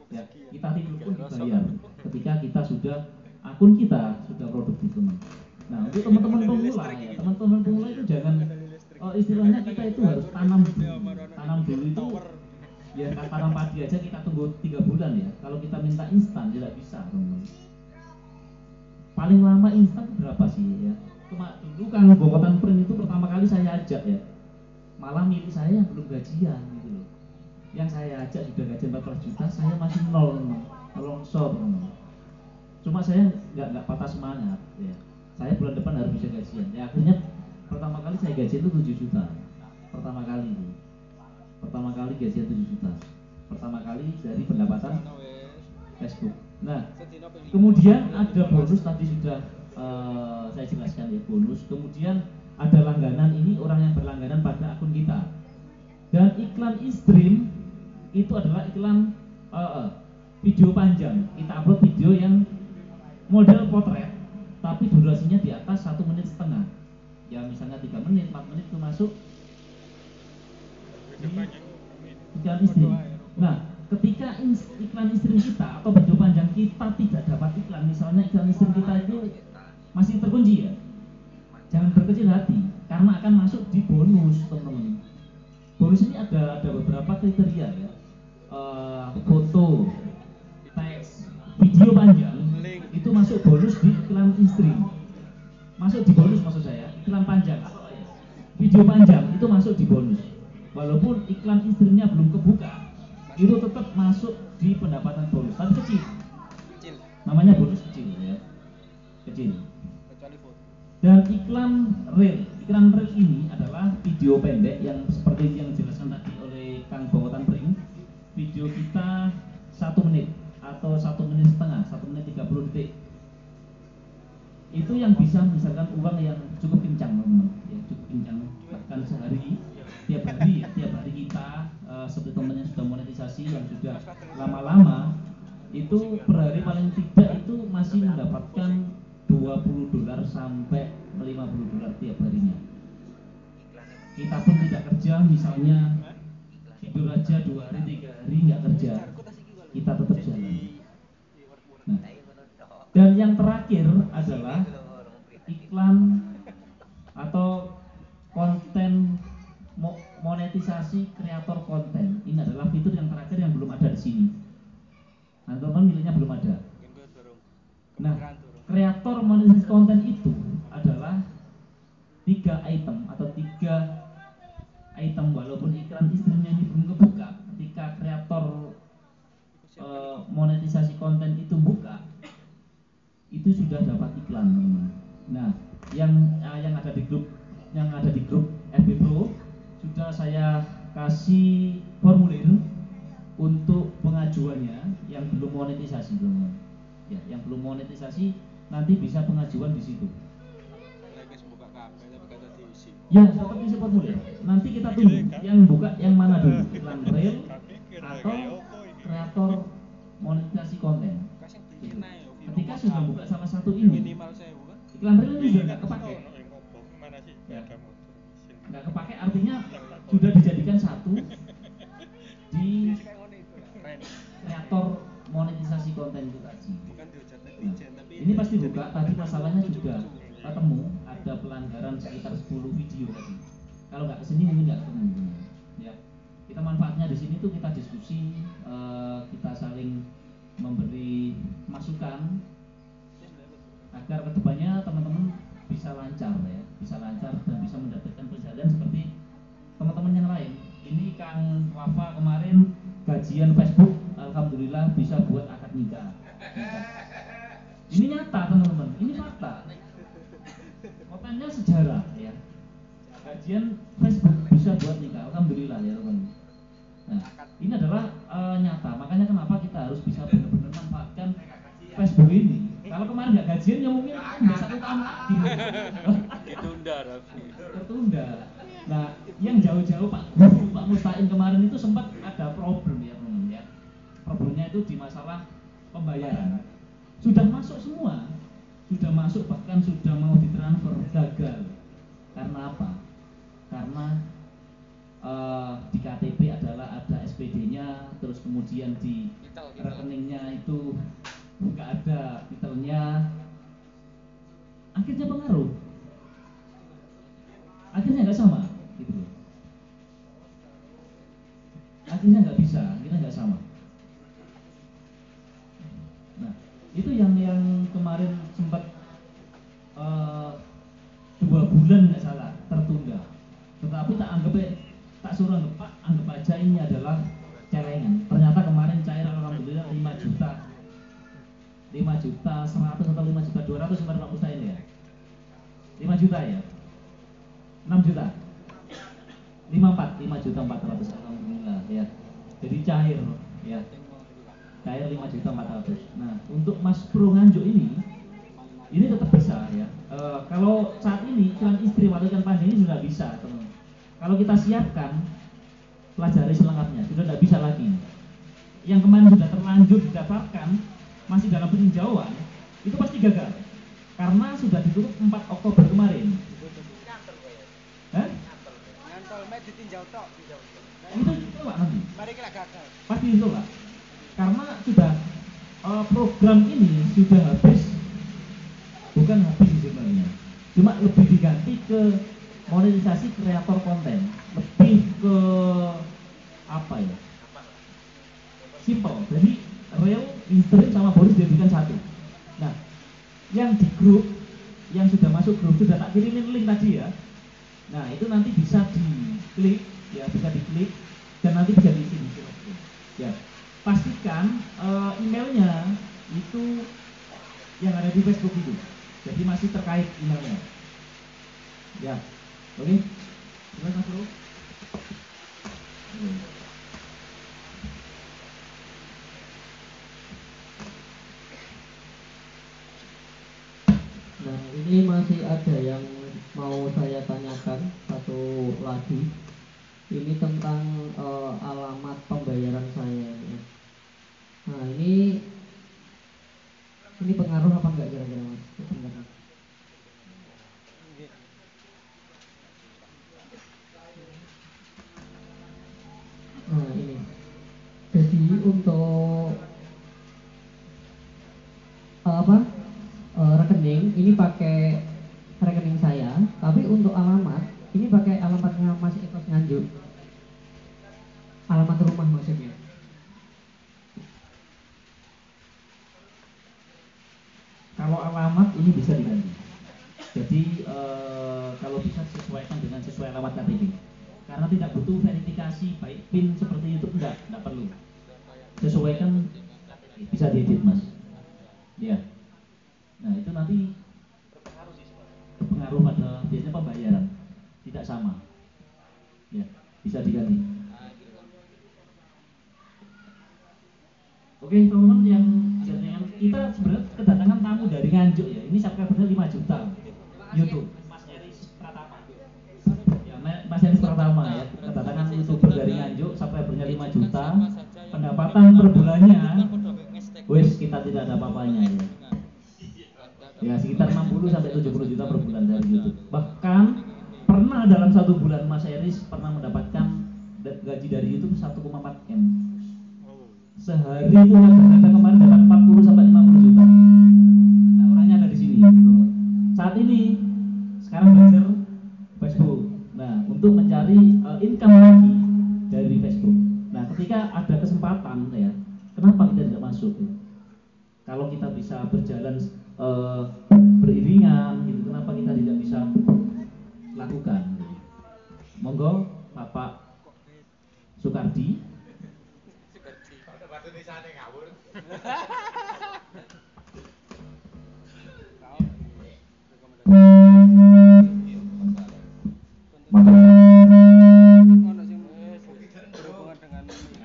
ya, kita tidur pun dibayar ketika kita sudah akun kita sudah produktif teman. Nah untuk teman-teman pemula ya, teman-teman pemula itu jangan istilahnya kita itu harus tanam dulu itu ya, tanam padi aja kita tunggu 3 bulan ya. Kalau kita minta instan tidak bisa teman. Paling lama instan berapa sih ya? Dulu kan Bokotan Print itu pertama kali saya ajak ya, malah milik saya yang belum gajian gitu loh. Yang saya ajak sudah gajian 14 juta, saya masih nol, longsor. Cuma saya nggak patah semangat ya. Saya bulan depan harus bisa gajian. Ya akhirnya pertama kali saya gajian itu 7 juta. Pertama kali gajian 7 juta. Pertama kali dari pendapatan Facebook. Nah, kemudian ada bonus tadi sudah saya jelaskan ya, bonus. Kemudian ada langganan, ini orang yang berlangganan pada akun kita. Dan iklan in-stream itu adalah iklan video panjang. Kita upload video yang model potret tapi durasinya di atas 1,5 menit. Ya misalnya 3 menit, 4 menit itu masuk di iklan in-stream. Nah, ketika iklan in-stream kita atau video panjang kita tidak dapat iklan, misalnya iklan in-stream kita itu masih terkunci ya, jangan berkecil hati karena akan masuk di bonus teman-teman. Bonus ini ada beberapa kriteria ya, foto, teks, video panjang itu masuk bonus di iklan in-stream. Masuk di bonus maksud saya, iklan panjang atau video panjang itu masuk di bonus. Walaupun iklan in-streamnya belum kebuka, itu tetap masuk di pendapatan bonus, tapi kecil. Namanya bonus kecil ya, kecil. Dan iklan reel ini adalah video pendek yang seperti yang dijelaskan tadi oleh itu yang bisa menghasilkan uang yang cukup kencang teman-teman, ya cukup kencang, bahkan sehari tiap hari kita seperti teman yang sudah monetisasi yang sudah lama-lama itu per hari paling tidak itu masih mendapatkan $20 sampai $50 tiap harinya. Kita pun tidak kerja, misalnya tidur aja 2 hari 3 hari nggak kerja, kita tetap jalan. Nah, dan yang terakhir adalah iklan atau konten monetisasi kreator konten. Ini adalah fitur yang terakhir yang belum ada di sini. Nah, teman-teman miliknya belum ada. Nah, kreator monetisasi konten itu adalah 3 item atau 3 item, walaupun iklan istrinya ini belum kebuka. Ketika kreator monetisasi konten itu buka, itu sudah dapat iklan, teman-teman. Nah, yang ada di grup FB Pro sudah saya kasih formulir untuk pengajuannya yang belum monetisasi, teman-teman. Ya, yang belum monetisasi nanti bisa pengajuan di situ. Ya, tetap isi formulir. Nanti kita tunggu yang buka yang mana dulu, iklan real atau kreator monetisasi konten. Ketika sudah buka salah satu ini, iklan real ini sudah nggak kepake. Ya, nggak kepake artinya sudah dijadikan satu di kreator monetisasi konten itu tadi. Nah, ini pasti buka, tadi masalahnya juga ketemu ada pelanggaran sekitar 10 video tadi. Kalau nggak kesini mungkin nggak ketemu. Ya, kita manfaatnya di sini tuh kita diskusi, kita saling memberi masukan agar kedepannya teman-teman bisa lancar ya, bisa lancar dan bisa mendapatkan pencahayaan seperti teman-teman yang lain. Ini Kang Wafa kemarin gajian Facebook, alhamdulillah bisa buat akad nikah. Ini nyata teman-teman, ini fakta. Kontennya sejarah ya. Gajian Facebook bisa buat nikah, alhamdulillah ya teman-teman. Nah, ini adalah nyata. Makanya kenapa kita harus bisa benar-benar manfaatkan Facebook ini. Kalau kemarin nggak gajian ya mungkin nggak 1 tahun lagi. Tertunda. Nah, yang jauh-jauh Pak Mustain kemarin itu sempat ada problem ya teman-teman ya. Problemnya itu di masalah pembayaran. Sudah masuk semua, sudah masuk bahkan sudah mau ditransfer, gagal. Karena apa? Karena di KTP adalah ada SPD-nya, terus kemudian di rekeningnya itu nggak ada titelnya, akhirnya pengaruh, akhirnya nggak sama, gitu. Akhirnya nggak bisa, akhirnya nggak sama. Nah, itu yang kemarin sempat 2 bulan nggak salah tertunda. Tetapi tak suruh anggap Pak, anggap aja ini adalah celengan. Ternyata kemarin cair alhamdulillah 5 juta 100 atau 5 juta 200 kemarin Pak Mustain ya. 5 juta ya. 6 juta. 5 juta 400 alhamdulillah ya. Jadi cair ya. Cair 5 juta 400. Nah, untuk Mas Pro Nganjuk ini tetap bisa ya. Kalau saat ini iklan istri atau iklan panjang ini sudah bisa, teman. Kalau kita siapkan, pelajari selengkapnya, sudah tidak bisa lagi. Yang kemarin sudah terlanjur didaftarkan, masih dalam peninjauan, itu pasti gagal. Karena sudah ditutup 4 Oktober kemarin. Nyantol mek ditinjau tok. Itu Pak nanti. Mari kita gagal. Pasti itu Pak. Karena sudah program ini sudah habis, bukan habis sebenarnya, cuma lebih diganti ke monetisasi kreator konten, lebih ke apa ya, simple. Jadi real, interim sama bonus dijadikan satu. Nah, yang di grup, yang sudah masuk grup sudah tak kirimin link tadi ya. Nah, itu nanti bisa diklik ya, bisa diklik dan nanti bisa diisi ya. Pastikan emailnya itu yang ada di Facebook itu, jadi masih terkait emailnya ya. Oke, gimana Bro? Nah, ini masih ada yang mau saya tanyakan satu lagi. Ini tentang alamat pembayaran saya ya. Nah ini pengaruh apa enggak kira-kira mas? Sebenarnya. Nah ini, jadi untuk rekening ini pakai rekening saya, tapi untuk alamat ini pakai alamatnya Mas Ekos Nganjuk, alamat rumah maksudnya. Kalau alamat ini bisa diganti. Jadi kalau bisa sesuaikan dengan sesuai alamat KTP. Karena tidak butuh verifikasi baik PIN seperti YouTube, enggak perlu. Sesuaikan, bisa diedit mas. Ya. Nah itu nanti berpengaruh pada biasanya pembayaran tidak sama. Ya, bisa diganti. Oke teman-teman yang kita sebenarnya kedatangan tamu dari Nganjuk ya. Ini subscribernya 5 juta YouTube. Mas Heris Pratama. Ya, Mas Heris Pratama ya. Kedatangan YouTuber dari Nganjuk, subscribernya 5 juta. Pendapatan per bulannya wes kita tidak ada apa-apanya ya. Ya sekitar 60 sampai 70 juta per bulan dari YouTube. Bahkan pernah dalam satu bulan Mas Heris pernah mendapatkan gaji dari YouTube 1,4 M. Sehari itu ada kemarin dapat 40 sampai 50 juta. Nah orangnya ada di sini. Saat ini sekarang belajar Facebook. Nah untuk mencari income lagi dari Facebook. Nah ketika ada kesempatan ya, kenapa kita tidak masuk? Ya? Kalau kita bisa berjalan beriringan, gitu, kenapa kita tidak bisa lakukan? Monggo Bapak Soekardi.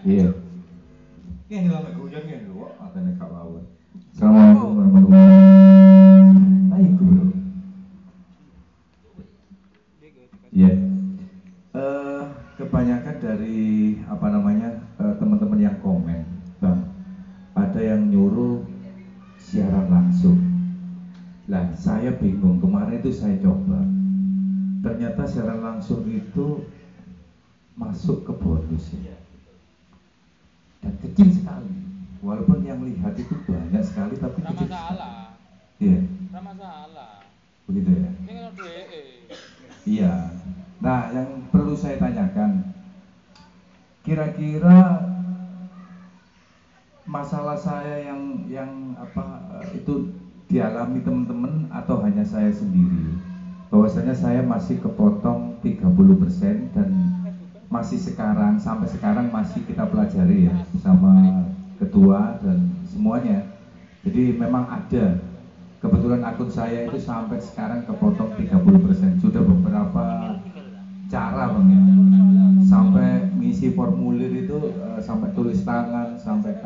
Iya. Ini lama guyon ya dulu, atene Kak Lawan. Assalamualaikum warahmatullahi wabarakatuh. Baik, Bro. Iya. Kebanyakan dari teman-teman yang komen, Bang, ada yang nyuruh siaran langsung. Lah, saya bingung. Kemarin itu saya coba. Ternyata siaran langsung itu masuk ke bonus ya. Dan kecil sekali. Walaupun yang lihat itu banyak sekali, tapi kecil sekali. Iya. Masalah. Begitu ya. Iya. Nah, yang perlu saya tanyakan, kira-kira masalah saya yang itu dialami teman-teman atau hanya saya sendiri? Bahwasanya saya masih kepotong 30% dan masih sampai sekarang masih kita pelajari ya bersama ketua dan semuanya. Jadi memang ada, kebetulan akun saya itu sampai sekarang kepotong 30%. Sudah beberapa cara Bang ya, sampai ngisi formulir itu sampai tulis tangan, sampai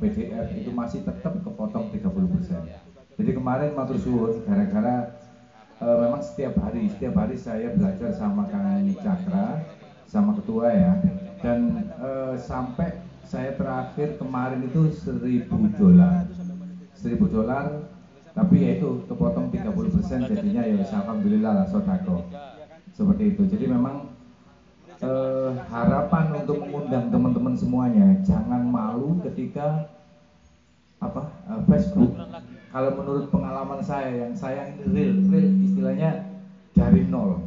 PDF itu masih tetap kepotong 30%. Jadi kemarin matur suwun, gara-gara memang setiap hari saya belajar sama Kang Cakra, sama ketua ya, dan sampai saya terakhir kemarin itu $1.000, tapi ya itu kepotong 30%, jadinya ya alhamdulillah lah sodako seperti itu. Jadi memang harapan untuk mengundang teman-teman semuanya, jangan malu ketika Facebook. Kalau menurut pengalaman saya, yang saya ini real istilahnya dari nol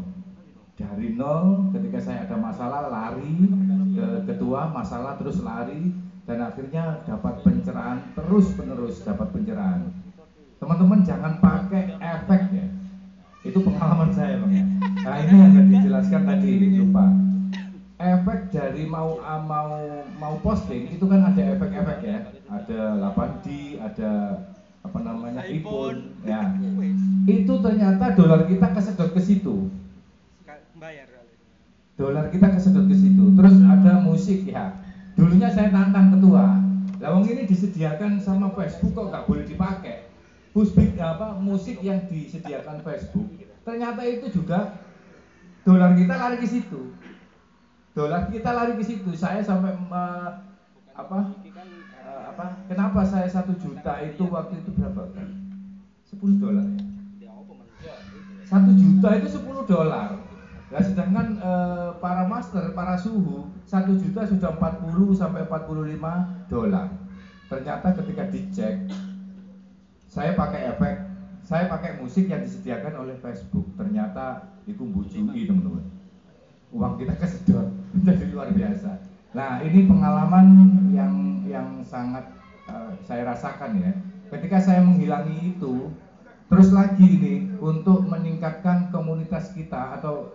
ketika saya ada masalah lari ke ketua, masalah terus lari, dan akhirnya dapat pencerahan, terus menerus dapat pencerahan. Teman-teman jangan pakai efek ya, itu pengalaman saya Bang ya. Nah ini yang dijelaskan tadi, lupa. Efek dari mau posting itu kan ada efek-efek ya, ada 8D, ada iPhone ya. Itu ternyata dolar kita kesedot ke situ. Dolar kita kesedot ke situ. Terus ada musik ya. Dulunya saya tantang ketua. Lawang ini disediakan sama Facebook kok nggak boleh dipakai. musik yang disediakan Facebook, ternyata itu juga dolar kita lari ke situ. Saya sampai kenapa saya 1 juta itu waktu itu berapa kan? $10 ya. 1 juta itu $10. Nah, sedangkan para master, para suhu 1 juta sudah 40 sampai $45. Ternyata ketika dicek, saya pakai musik yang disediakan oleh Facebook. Ternyata itu bujui teman-teman. Uang kita kesedot, jadi luar biasa. Nah, ini pengalaman yang sangat saya rasakan ya. Ketika saya menghilangi itu, terus lagi ini untuk meningkatkan komunitas kita atau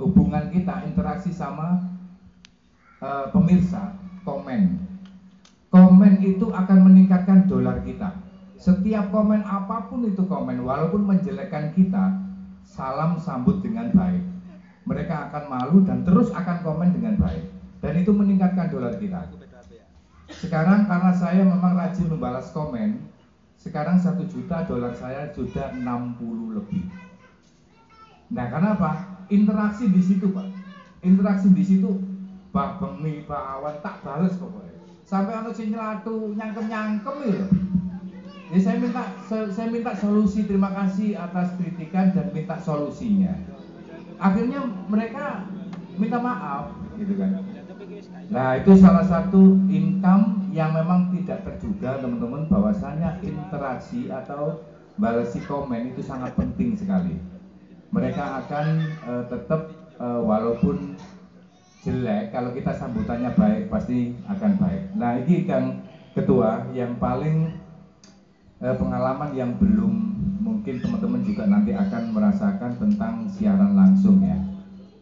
hubungan kita, interaksi sama pemirsa, komen itu akan meningkatkan dolar kita. Setiap komen apapun itu komen, walaupun menjelekkan kita, salam sambut dengan baik. Mereka akan malu dan terus akan komen dengan baik, dan itu meningkatkan dolar kita. Sekarang karena saya memang rajin membalas komen, sekarang 1 juta dolar saya sudah 60 lebih. Nah, kenapa? Interaksi di situ, Pak. Interaksi di situ, Pak Bengi, Pak Awan tak balas pokoknya. Sampai ono sing nyelatu nyangkem ya. Jadi saya minta solusi, terima kasih atas kritikan dan minta solusinya. Akhirnya mereka minta maaf, gitu kan. Nah, itu salah satu income yang memang tidak terduga, teman-teman, bahwasanya interaksi atau balasi komen itu sangat penting sekali. Mereka akan tetap walaupun jelek, kalau kita sambutannya baik pasti akan baik. Nah, ini Kang Ketua yang paling pengalaman yang belum mungkin teman-teman juga nanti akan merasakan tentang siaran langsung ya.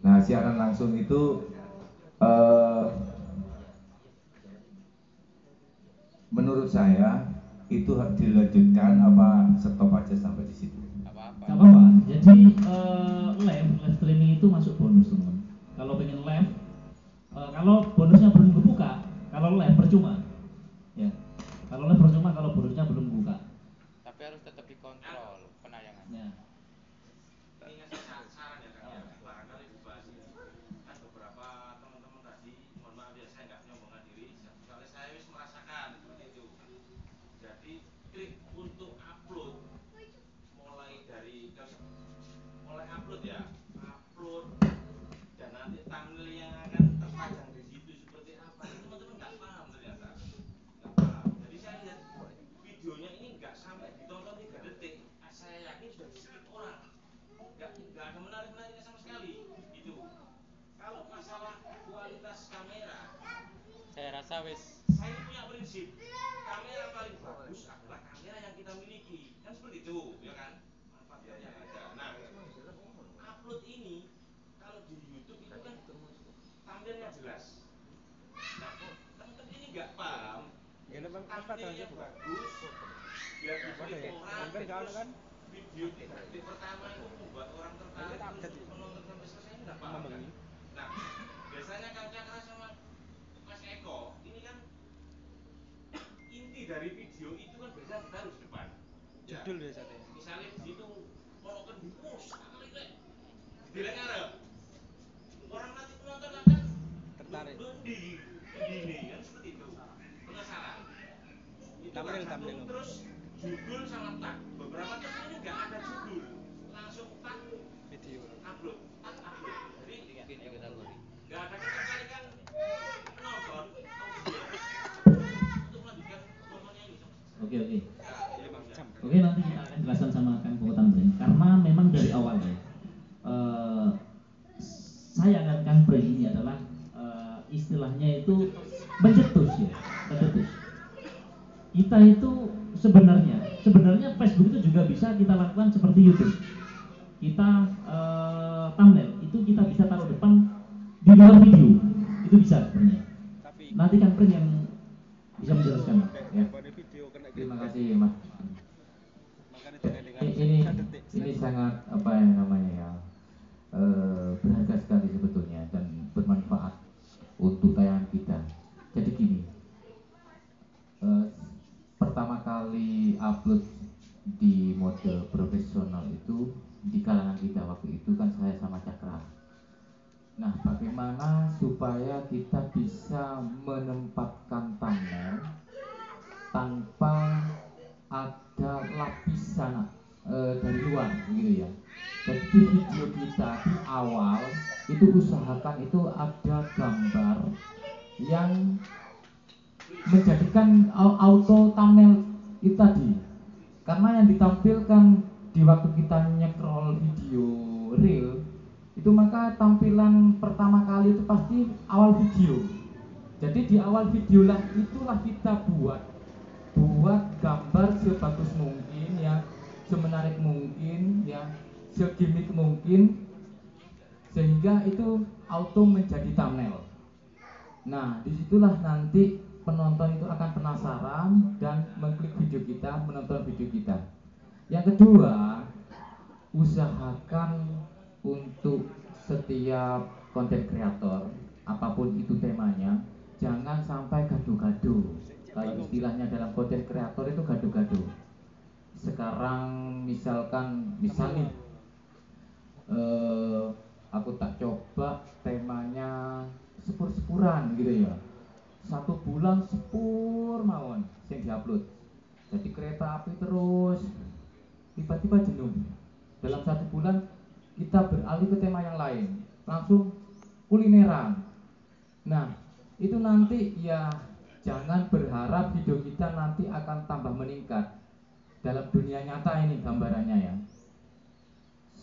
Nah, siaran langsung itu menurut saya itu harus dilanjutkan apa stop aja sampai di situ? Gak apa-apa. Jadi live streaming itu masuk bonus teman. Kalau pengen live, kalau bonusnya belum kebuka, kalau live percuma. Ya. Kalau live percuma kalau bonusnya belum buka. Tapi harus tetap dikontrol penayangannya. Ya. Ini saya saran ya Kang, barangkali dibahas ini kan beberapa teman-teman tadi, mohon maaf ya saya nggak nyombongkan diri, soalnya saya wis merasakan seperti itu. Jadi trik untuk upload mulai upload ya, upload dan nanti thumbnail yang akan terpajang di situ seperti apa, itu teman-teman nggak paham ternyata, nggak paham. Jadi saya lihat videonya ini nggak sampai ditonton 3 detik, saya yakin sudah di skip orang. Nggak ada menarik-menariknya sama sekali itu. Kalau masalah kualitas kamera, Saya rasa wis saya punya prinsip kamera paling bagus adalah kamera yang kita miliki, kan seperti itu ya kan, manfaatnya yang ada. Nah, upload ini kalau di YouTube itu kan tampilnya jelas. Nah, teman-teman ini nggak paham tampilnya bagus biar dibeli orang, terus video di detik pertama itu membuat orang tertarik terus menonton sampai selesai, ini nggak paham kan? Nah, biasanya Kang Cakra sama Mas Eko ini kan inti dari video itu kan biasanya ditaruh di depan. Judul biasanya. Misalnya di situ polokan di pos, dilek ngarep. Orang nanti penonton akan Tertarik. Ini kan seperti itu. Penasaran. Itu Thumbnail. Terus judul sama tag. Beberapa tag ini nggak ada judul, langsung tag Video. upload, tag upload. Jadi video kategori. nggak ada ketertarikan penonton untuk melanjutkan tontonnya ini. Oke. 5 jam. Oke, nanti kita akan jelaskan sama Kang Pokotan Breng. Karena memang dari awal ya, saya dan Kang Breng ini adalah istilahnya itu mencetus ya, mencetus. Kita itu sebenarnya Facebook itu juga bisa kita lakukan seperti YouTube. Kita thumbnail itu kita bisa taruh depan di luar video, itu bisa sebenarnya. Tapi Nanti Kang Breng yang bisa menjelaskan. Ya. video kena Terima kasih Mas. makanya jangan dengan Ini sangat apa ya namanya ya, berharga sekali sebetulnya dan bermanfaat untuk tayangan kita. Jadi gini, pertama kali upload di mode profesional itu di kalangan kita waktu itu kan saya sama Cakra. Nah, bagaimana supaya kita bisa menempatkan thumbnail tanpa ada lapisan dari luar gitu ya. Jadi di video kita di awal itu usahakan itu ada gambar yang menjadikan auto thumbnail itu tadi. Karena yang ditampilkan di waktu kita nyekrol video reel itu, maka tampilan pertama kali itu pasti awal video. Jadi di awal video lah itulah kita buat gambar sebagus mungkin ya, semenarik mungkin ya, segimik mungkin, sehingga itu auto menjadi thumbnail. Nah, disitulah nanti penonton itu akan penasaran dan mengklik video kita, menonton video kita. Yang kedua, usahakan untuk setiap konten kreator, apapun itu temanya, jangan sampai gaduh-gaduh. Kalau istilahnya dalam konten kreator itu gaduh-gaduh. Sekarang misal nih, aku tak coba temanya sepur-sepuran gitu ya. 1 bulan sepur mawon sing diupload. Jadi kereta api terus, tiba-tiba jenuh. Dalam 1 bulan kita beralih ke tema yang lain, langsung kulineran. Nah, itu nanti ya jangan berharap video kita nanti akan tambah meningkat. Dalam dunia nyata ini gambarannya ya,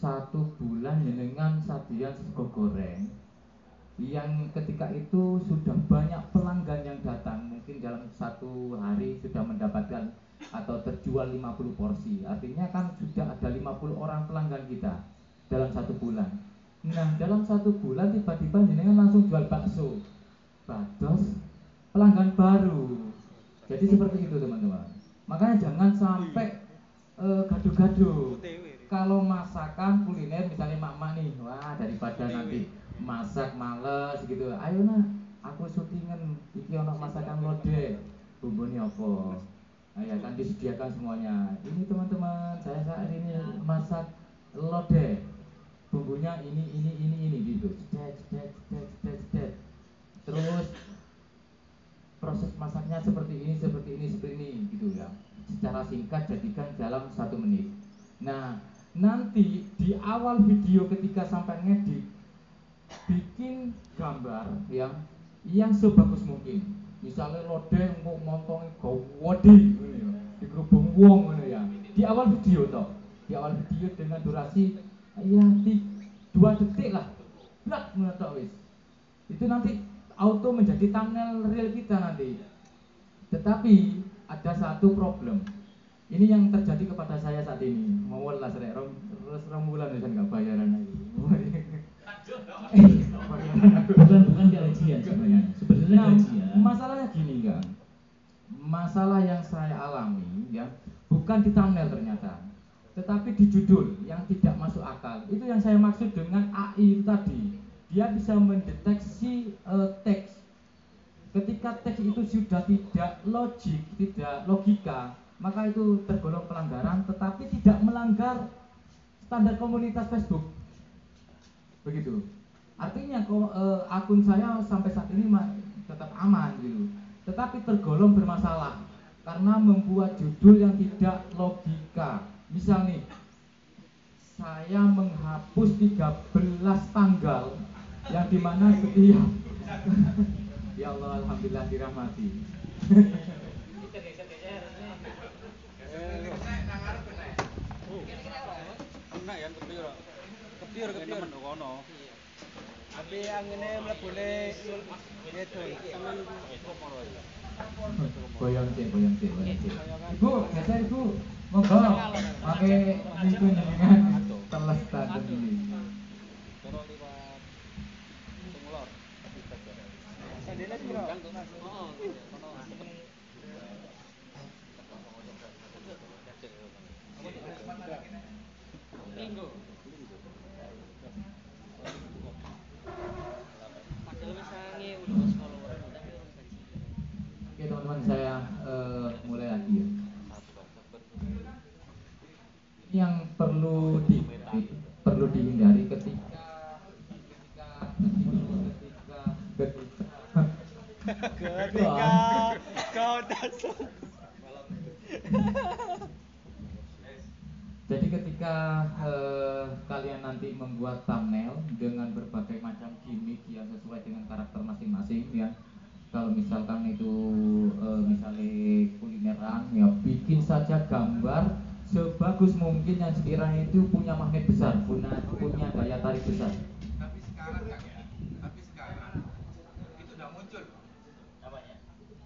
1 bulan jenengan sajian sego goreng yang ketika itu sudah banyak pelanggan yang datang, mungkin dalam 1 hari sudah mendapatkan atau terjual 50 porsi. Artinya kan sudah ada 50 orang pelanggan kita dalam 1 bulan. Nah, dalam 1 bulan tiba-tiba jenengan langsung jual bakso, bados pelanggan baru. Jadi seperti itu teman-teman. Makanya jangan sampai gaduh-gaduh. Kalau masakan kuliner misalnya mak-mak nih, wah daripada nanti masak males gitu, ayo nah aku syutingan iki ono masakan lodeh, bumbune apa, nah, ya kan disediakan semuanya. Ini teman-teman, saya saat ini masak lodeh, bumbunya ini gitu, terus proses masaknya seperti ini gitu ya, secara singkat jadikan dalam 1 menit. Nah, nanti di awal video ketika sampai ngedit, bikin gambar yang sebagus mungkin. Misalnya lodeh mau montongi gawedi di kerubung wong ya. Di awal video toh. Di awal video dengan durasi ya 2 detik lah. Blak ngono wis. Itu nanti auto menjadi thumbnail reel kita nanti. Tetapi ada satu problem. Ini yang terjadi kepada saya saat ini. Mau welas rek terus 2 bulan wis enggak bayaran lagi. bukan gajian sebenarnya. Sebenarnya gajian. Masalahnya gini kan. Masalah yang saya alami ya, bukan di thumbnail ternyata, tetapi di judul yang tidak masuk akal. Itu yang saya maksud dengan AI itu tadi. Dia bisa mendeteksi teks. Ketika teks itu sudah tidak logik, tidak logika, maka itu tergolong pelanggaran, tetapi tidak melanggar standar komunitas Facebook. Begitu. Artinya akun saya sampai saat ini tetap aman gitu. Tetapi tergolong bermasalah karena membuat judul yang tidak logika. Misal nih, saya menghapus 13 tanggal yang dimana setiap ya Allah, alhamdulillah dirahmati. Enak ya kepiur kono. Tapi angine mlebune ngedol sampean Goyang sih. Ibu, geser ibu. Monggo. Pakai niku jenengan teles tadi ini. Kono liwat Sunglor. Sandene piro? Linggo. Oke teman-teman, saya mulai lagi ya. yang perlu dihindari ketika kau dasar. Jadi ketika kalian nanti membuat thumbnail dengan berbagai macam gimmick yang sesuai dengan karakter masing-masing ya. Kalau misalkan itu misalnya kulineran ya, bikin saja gambar sebagus mungkin yang sekiranya itu punya magnet besar, punya daya tarik besar. Tapi sekarang Kang ya, itu udah muncul. Apanya?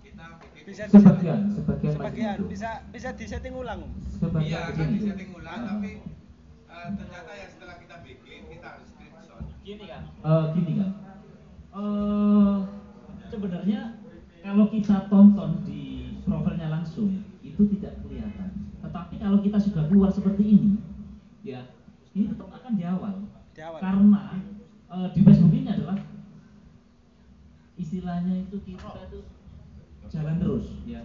Kita bikin Sebagian Sebagian macam itu. bisa disetting ulang. Sebagian iya macam kan itu. disetting ulang, tapi ternyata yang setelah kita bikin kita harus screenshot. Gini kan? Sebenarnya kalau kita tonton di profilnya langsung itu tidak kelihatan. Tetapi kalau kita sudah keluar seperti ini, ya ini tetap akan di awal. Di awal. Karena di Facebook ini adalah istilahnya itu kita itu jalan terus, ya,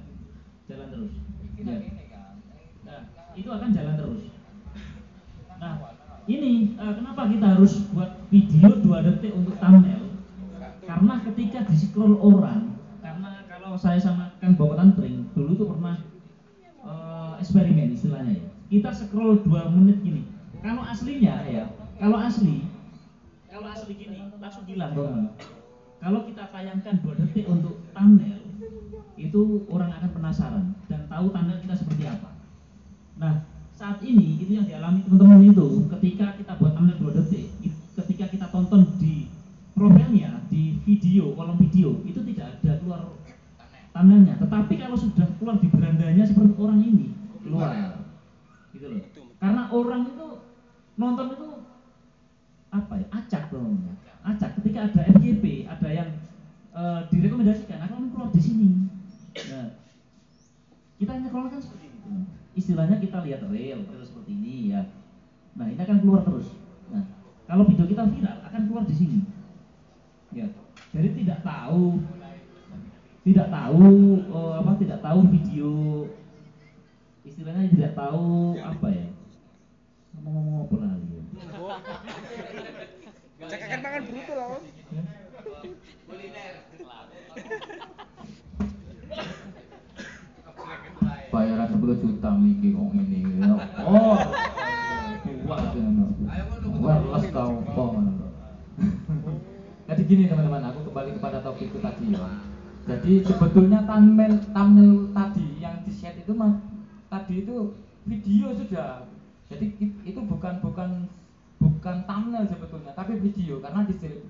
jalan terus. Ya. Nah, itu akan jalan terus. Nah, ini kenapa kita harus buat video 2 detik untuk thumbnail? Karena ketika di scroll orang, karena kalau saya sama Kang Bokotan Pring dulu tuh pernah eksperimen istilahnya ya. Kita scroll 2 menit gini. Kalau aslinya ya, kalau asli gini langsung hilang teman. Kalau kita tayangkan 2 detik untuk thumbnail, itu orang akan penasaran dan tahu thumbnail kita seperti apa. Nah, saat ini itu yang dialami teman-teman itu ketika kita buat thumbnail 2 detik, ketika kita tonton di profilnya di video, kolom video itu tidak ada keluar thumbnailnya. Tetapi kalau sudah keluar di berandanya seperti orang ini, keluar. Gitu loh. Karena orang itu nonton itu apa ya? Acak loh. Acak ketika ada FYP, ada yang direkomendasikan akan keluar di sini. Nah, kita nyekrol kan seperti itu. Istilahnya kita lihat reel seperti ini ya. Nah, ini akan keluar terus. Nah, kalau video kita viral akan keluar di sini. Ya. Jadi tidak tahu tidak tahu video, istilahnya tidak tahu apa ya. Ngomong apa lagi ya. Cek akan makan bruto lah. Bayaran 10 juta mikir kok ini. Oh. Kuat ngono. Wes tau kok. Jadi gini teman-teman, aku kembali kepada topik itu tadi ya. Jadi sebetulnya thumbnail tadi yang di-share itu tadi itu video sudah. Jadi itu bukan thumbnail sebetulnya, tapi video karena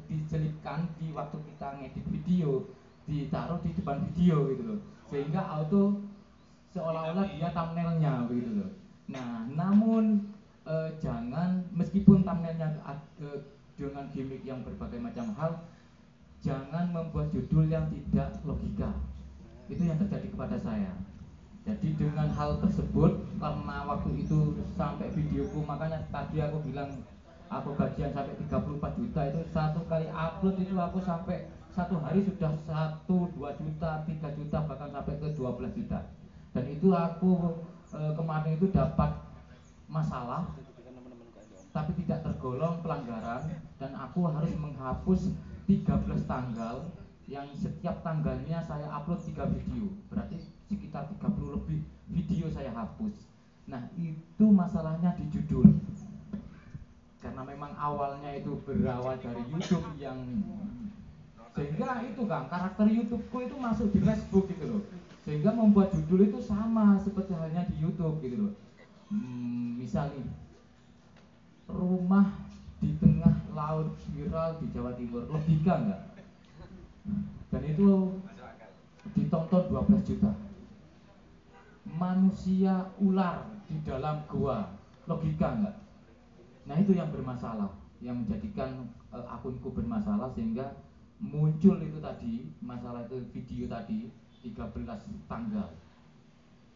diselipkan di waktu kita ngedit video, ditaruh di depan video gitu loh. Sehingga auto seolah-olah dia thumbnailnya begitu loh. Nah, namun jangan meskipun thumbnailnya dengan gimmick yang berbagai macam hal, jangan membuat judul yang tidak logika. Itu yang terjadi kepada saya. Jadi dengan hal tersebut, karena waktu itu sampai videoku, makanya tadi aku bilang aku gajian sampai 34 juta, itu satu kali upload itu aku sampai satu hari sudah 1, 2 juta, 3 juta, bahkan sampai ke 12 juta. Dan itu aku kemarin itu dapat masalah tapi tidak tergolong pelanggaran, dan aku harus menghapus 13 tanggal yang setiap tanggalnya saya upload 3 video, berarti sekitar 30 lebih video saya hapus. Nah, itu masalahnya di judul, karena memang awalnya itu berawal dari YouTube yang sehingga itu kan karakter YouTubeku itu masuk di Facebook gitu loh, sehingga membuat judul itu sama seperti halnya di YouTube gitu loh. Misalnya rumah di tengah laut viral di Jawa Timur, logika enggak? Dan itu ditonton 12 juta. Manusia ular di dalam gua, logika enggak? Nah, itu yang bermasalah, yang menjadikan akunku bermasalah, sehingga muncul itu tadi, masalah itu video tadi 13 tanggal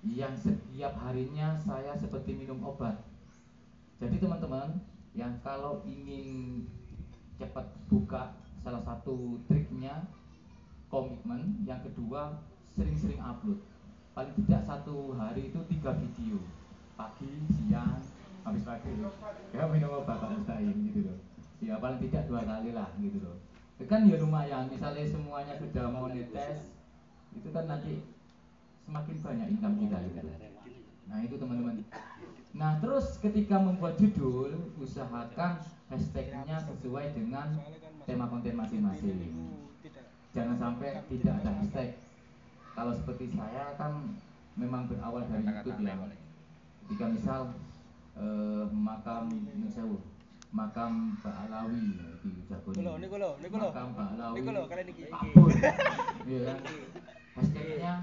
yang setiap harinya saya seperti minum obat. Jadi teman-teman yang kalau ingin cepat buka, salah satu triknya komitmen, yang kedua sering-sering upload. Paling tidak satu hari itu 3 video, pagi, siang, habis maghrib ya minum obat Pak Mustahim gitu loh. Ya paling tidak 2 kali lah gitu loh. Kan ya lumayan, misalnya semuanya sudah mau netes itu kan nanti semakin banyak income kita gitu. Nah itu teman-teman. Nah terus ketika membuat judul, usahakan hashtagnya sesuai dengan tema konten masing-masing. Jangan sampai tidak ada hashtag. Kalau seperti saya kan memang berawal dari YouTube ya. Ketika misal makam Pak Alawi di Jagoni. Makam Pak Alawi. Kabur. Iya kan? Hashtagnya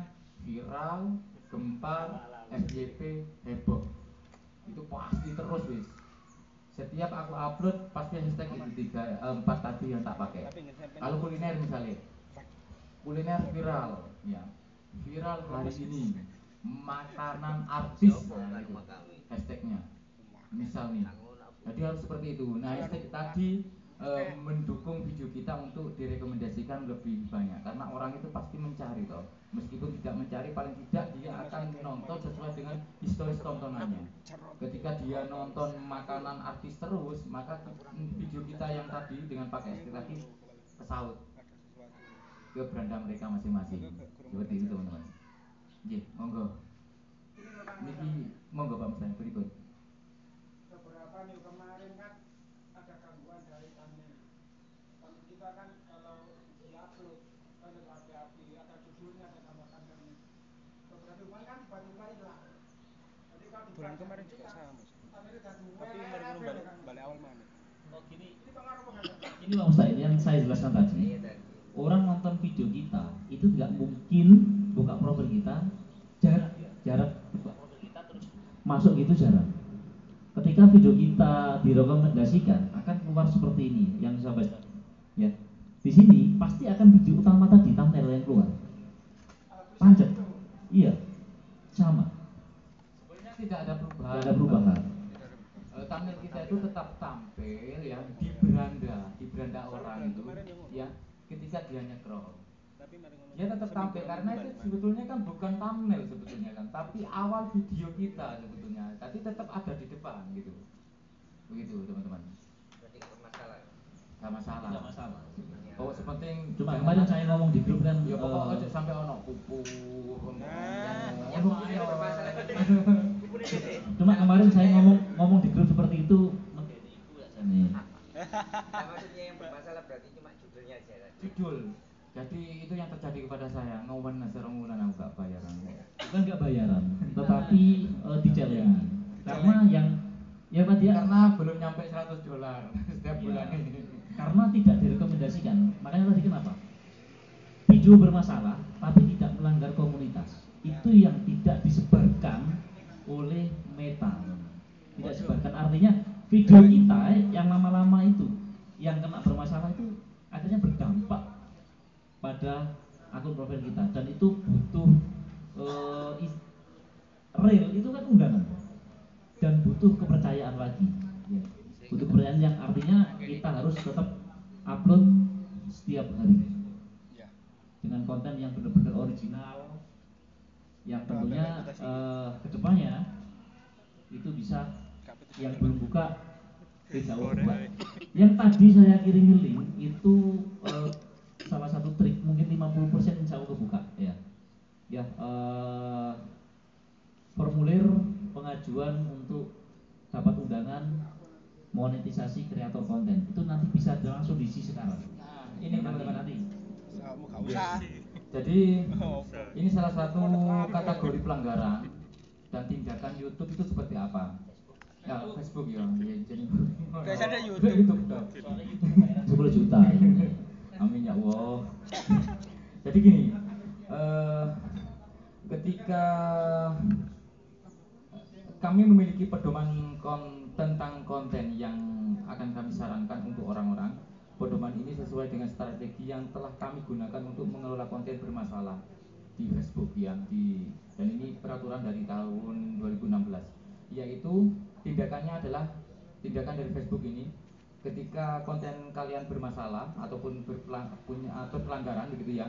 viral, gempar, FYP, heboh. Itu pasti terus wis. Setiap aku upload pasti hashtag itu 4 tadi yang tak pakai. Kalau kuliner misalnya, kuliner viral, ya viral hari ini, makanan artis, nah itu hashtagnya. Misal nih, jadi harus seperti itu. Nah hashtag tadi mendukung video kita untuk direkomendasikan lebih banyak karena orang itu pasti mencari toh. Meskipun tidak mencari, paling tidak dia akan nonton sesuai dengan historis tontonannya. Ketika dia nonton makanan artis terus, maka video kita yang tadi dengan pakai hashtag tadi kesaut ke beranda mereka masing-masing. Seperti itu teman-teman. Nggih, monggo. Niki monggo Pak Mustahim berikut. Beberapa minggu kemarin kan ada gangguan dari thumbnail. Kalau kita kan kalau diupload kan ada api-api, ada judulnya, ada tambahkan thumbnail. Beberapa kemarin kan tiba-tiba hilang. Jadi kalau bulan kemarin juga sama. Tapi balik awal mana? Oh gini. Ini Pak Mustahim yang saya jelaskan tadi. Orang nonton video kita itu nggak mungkin buka profil kita jarak buka profil kita terus masuk gitu jarang. Ketika video kita direkomendasikan akan keluar seperti ini yang saya baca. Ya. Di sini pasti akan video utama tadi thumbnail yang keluar. Pancet. Iya. Sama. Sebenarnya tidak ada perubahan. Tidak ada perubahan. Thumbnail kita itu tetap tampil ya di beranda orang itu ya ketika dia nyekrol. Dia tetap tampil karena itu sebetulnya kan bukan thumbnail sebetulnya kan, tapi awal video kita sebetulnya. Tapi tetap ada di depan gitu. Begitu teman-teman. Berarti nggak masalah. Gak masalah. Tidak masalah. Oh sepenting Cuma kemarin saya ngomong di grup kan ya pokoknya aja sampai ono kupu. Yang mungkin bermasalah itu cuma kemarin saya ngomong di grup seperti itu menjadi itu ya Sani. Nah, maksudnya yang bermasalah berarti cuma judulnya aja tadi. Judul. Jadi itu yang terjadi kepada saya. Ngawan nasarong wulan aku gak bayaran. Bukan nggak bayaran, tetapi di-challenge. Karena yang tadi Karena belum nyampe $100 setiap bulan ini. Karena tidak direkomendasikan. Makanya tadi kenapa? Video bermasalah tapi tidak melanggar komunitas. Itu yang tidak disebarkan oleh Meta. Tidak disebarkan artinya video kita yang lama-lama itu yang kena bermasalah itu akhirnya berdampak pada akun profil kita dan itu butuh real itu kan undangan dan butuh kepercayaan lagi ya. Butuh kepercayaan yang artinya kita harus tetap upload setiap hari dengan konten yang benar-benar original yang tentunya kedepannya itu bisa yang belum buka tidak buka. Yang tadi saya kirim link itu salah satu trik mungkin 50% insya Allah kebuka ya. Ya formulir pengajuan untuk dapat undangan monetisasi kreator konten itu nanti bisa langsung diisi sekarang. Nah, ini teman-teman nanti. Nggak usah. Jadi ini salah satu kategori pelanggaran dan tindakan YouTube itu seperti apa? Ya Facebook ya. Jadi Biasanya YouTube. 10 juta. Amin ya Allah. Jadi gini, ketika kami memiliki pedoman tentang konten yang akan kami sarankan untuk orang-orang. Pedoman ini sesuai dengan strategi yang telah kami gunakan untuk mengelola konten bermasalah di Facebook dan ini peraturan dari tahun 2016. Yaitu tindakannya adalah tindakan dari Facebook ini ketika konten kalian bermasalah ataupun punya pelanggaran begitu ya.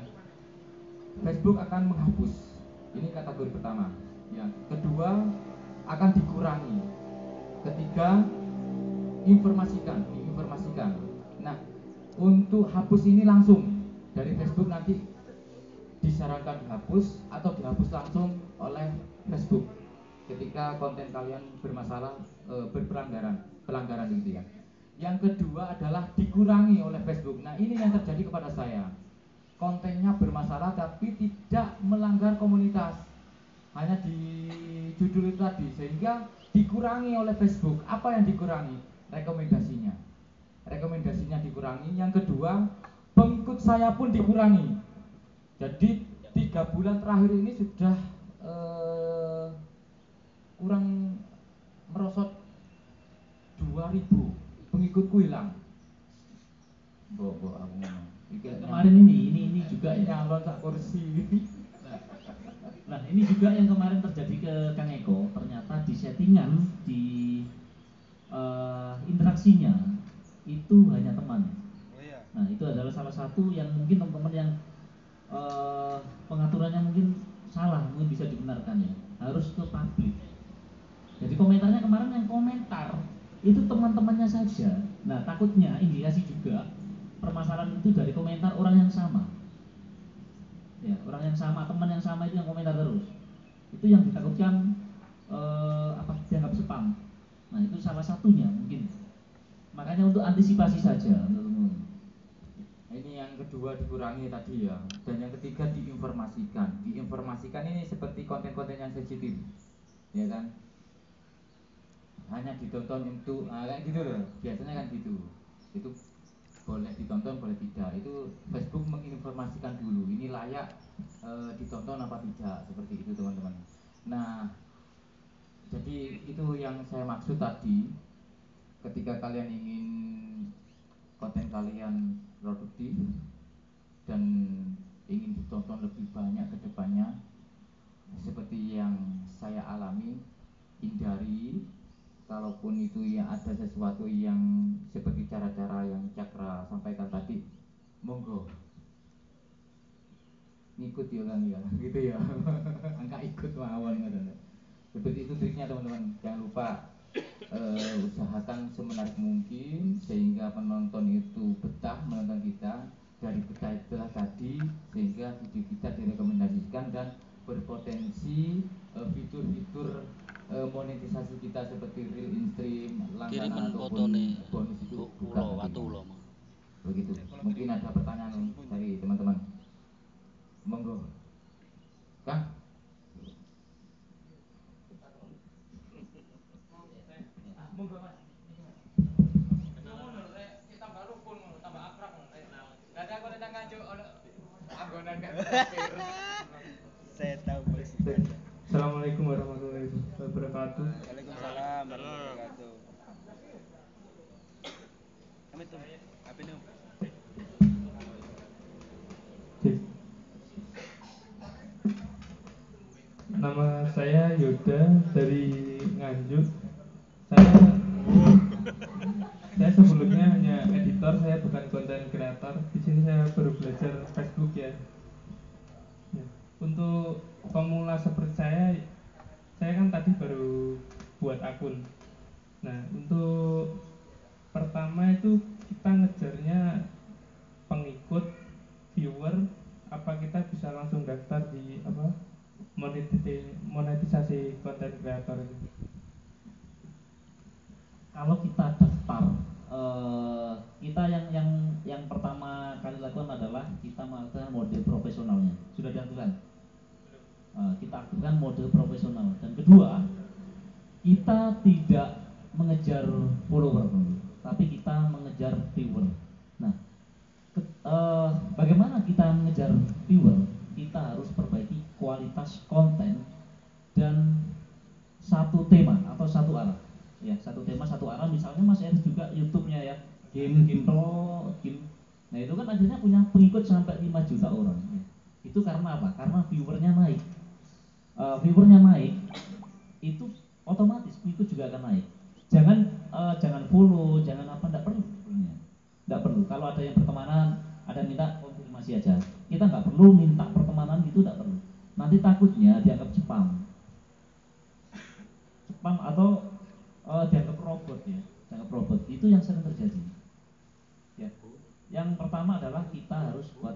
Facebook akan menghapus. Ini kategori pertama. Ya. Kedua akan dikurangi. Ketika ketiga, diinformasikan. Nah, untuk hapus ini langsung dari Facebook nanti disarankan dihapus atau dihapus langsung oleh Facebook ketika konten kalian bermasalah, pelanggaran gitu ya. Yang kedua adalah dikurangi oleh Facebook. Nah, ini yang terjadi kepada saya. Kontennya bermasalah tapi tidak melanggar komunitas, hanya di judul itu tadi, sehingga dikurangi oleh Facebook. Apa yang dikurangi? Rekomendasinya dikurangi. Yang kedua, pengikut saya pun dikurangi. Jadi 3 bulan terakhir ini sudah kurang merosot 2000 pengikutku hilang. Aku ngomong. Kemarin ini juga ya. Nyalon sak kursi. Nah, ini juga yang kemarin terjadi ke Kang Eko. Ternyata di settingan, di interaksinya itu hanya teman. Nah, itu adalah salah satu yang mungkin teman-teman yang pengaturannya mungkin salah, mungkin bisa dibenarkan ya. Harus ke publik. Jadi komentarnya kemarin yang komentar itu teman-temannya saja. Nah, takutnya indikasi juga permasalahan itu dari komentar orang yang sama. Ya, orang yang sama, teman yang sama itu yang komentar terus. Itu yang ditakutkan dianggap spam. Nah, itu salah satunya mungkin. Makanya untuk antisipasi saja. Ini yang kedua dikurangi tadi ya. Dan yang ketiga diinformasikan. Diinformasikan ini seperti konten-konten yang sensitif, ya kan? Hanya ditonton untuk kayak gitu loh. Biasanya kan gitu. Itu boleh ditonton, boleh tidak. Itu Facebook menginformasikan dulu. Ini layak ditonton apa tidak, seperti itu teman-teman. Nah, jadi itu yang saya maksud tadi. Ketika kalian ingin konten kalian produktif dan ingin ditonton lebih banyak ke depannya, seperti yang saya alami, hindari. Kalaupun itu ya ada sesuatu yang seperti cara-cara yang Cakra sampaikan tadi, monggo ngikut ya kan ya, gitu ya. Angka ikut mawon ngoten. Seperti itu triknya teman-teman. Jangan lupa usahakan semenarik mungkin sehingga penonton itu betah menonton kita. Dari betah itulah tadi sehingga video kita direkomendasikan dan berpotensi fitur-fitur monetisasi kita seperti real in-stream, langganan ataupun bonus itu buka nantinya. Begitu. Mungkin ada pertanyaan dari teman-teman. Monggo. Kang? Monggo Mas. Kita baru pun tambah akrab. Enggak ada kok nang kanjo anggonan kan. Saya tahu Mas. Assalamualaikum warahmatullahi wabarakatuh. Waalaikumsalam warahmatullahi wabarakatuh. Kami tuh apa ini? Nama saya Yoda dari Nganjuk. Saya sebelumnya hanya editor, saya bukan konten kreator. Di sini saya baru belajar Facebook ya. Untuk pemula seperti saya kan tadi baru buat akun. Nah, untuk pertama itu kita ngejarnya pengikut, viewer, apa kita bisa langsung daftar di monetisasi konten kreator itu? Kalau kita daftar, kita yang pertama kali lakukan adalah kita melakukan mode profesionalnya. Sudah dilakukan? Kita aktifkan mode profesional. Dan kedua, kita tidak mengejar follower, tapi kita mengejar viewer. Nah, bagaimana kita mengejar viewer? Kita harus perbaiki kualitas konten dan satu tema atau satu arah. Ya, satu tema satu arah. Misalnya Mas Eris juga YouTube-nya ya, game. Nah, itu kan akhirnya punya pengikut sampai 5 juta orang. Itu karena apa? Karena viewernya naik. Viewernya naik, itu otomatis pengikut juga akan naik. Jangan follow, jangan apa, enggak perlu sebenarnya. Enggak perlu. Kalau ada yang pertemanan, ada minta konfirmasi aja. Kita nggak perlu minta pertemanan gitu, enggak perlu. Nanti takutnya dianggap spam atau dianggap robot ya, dianggap robot. Itu yang sering terjadi. Ya. Yang pertama adalah kita harus buat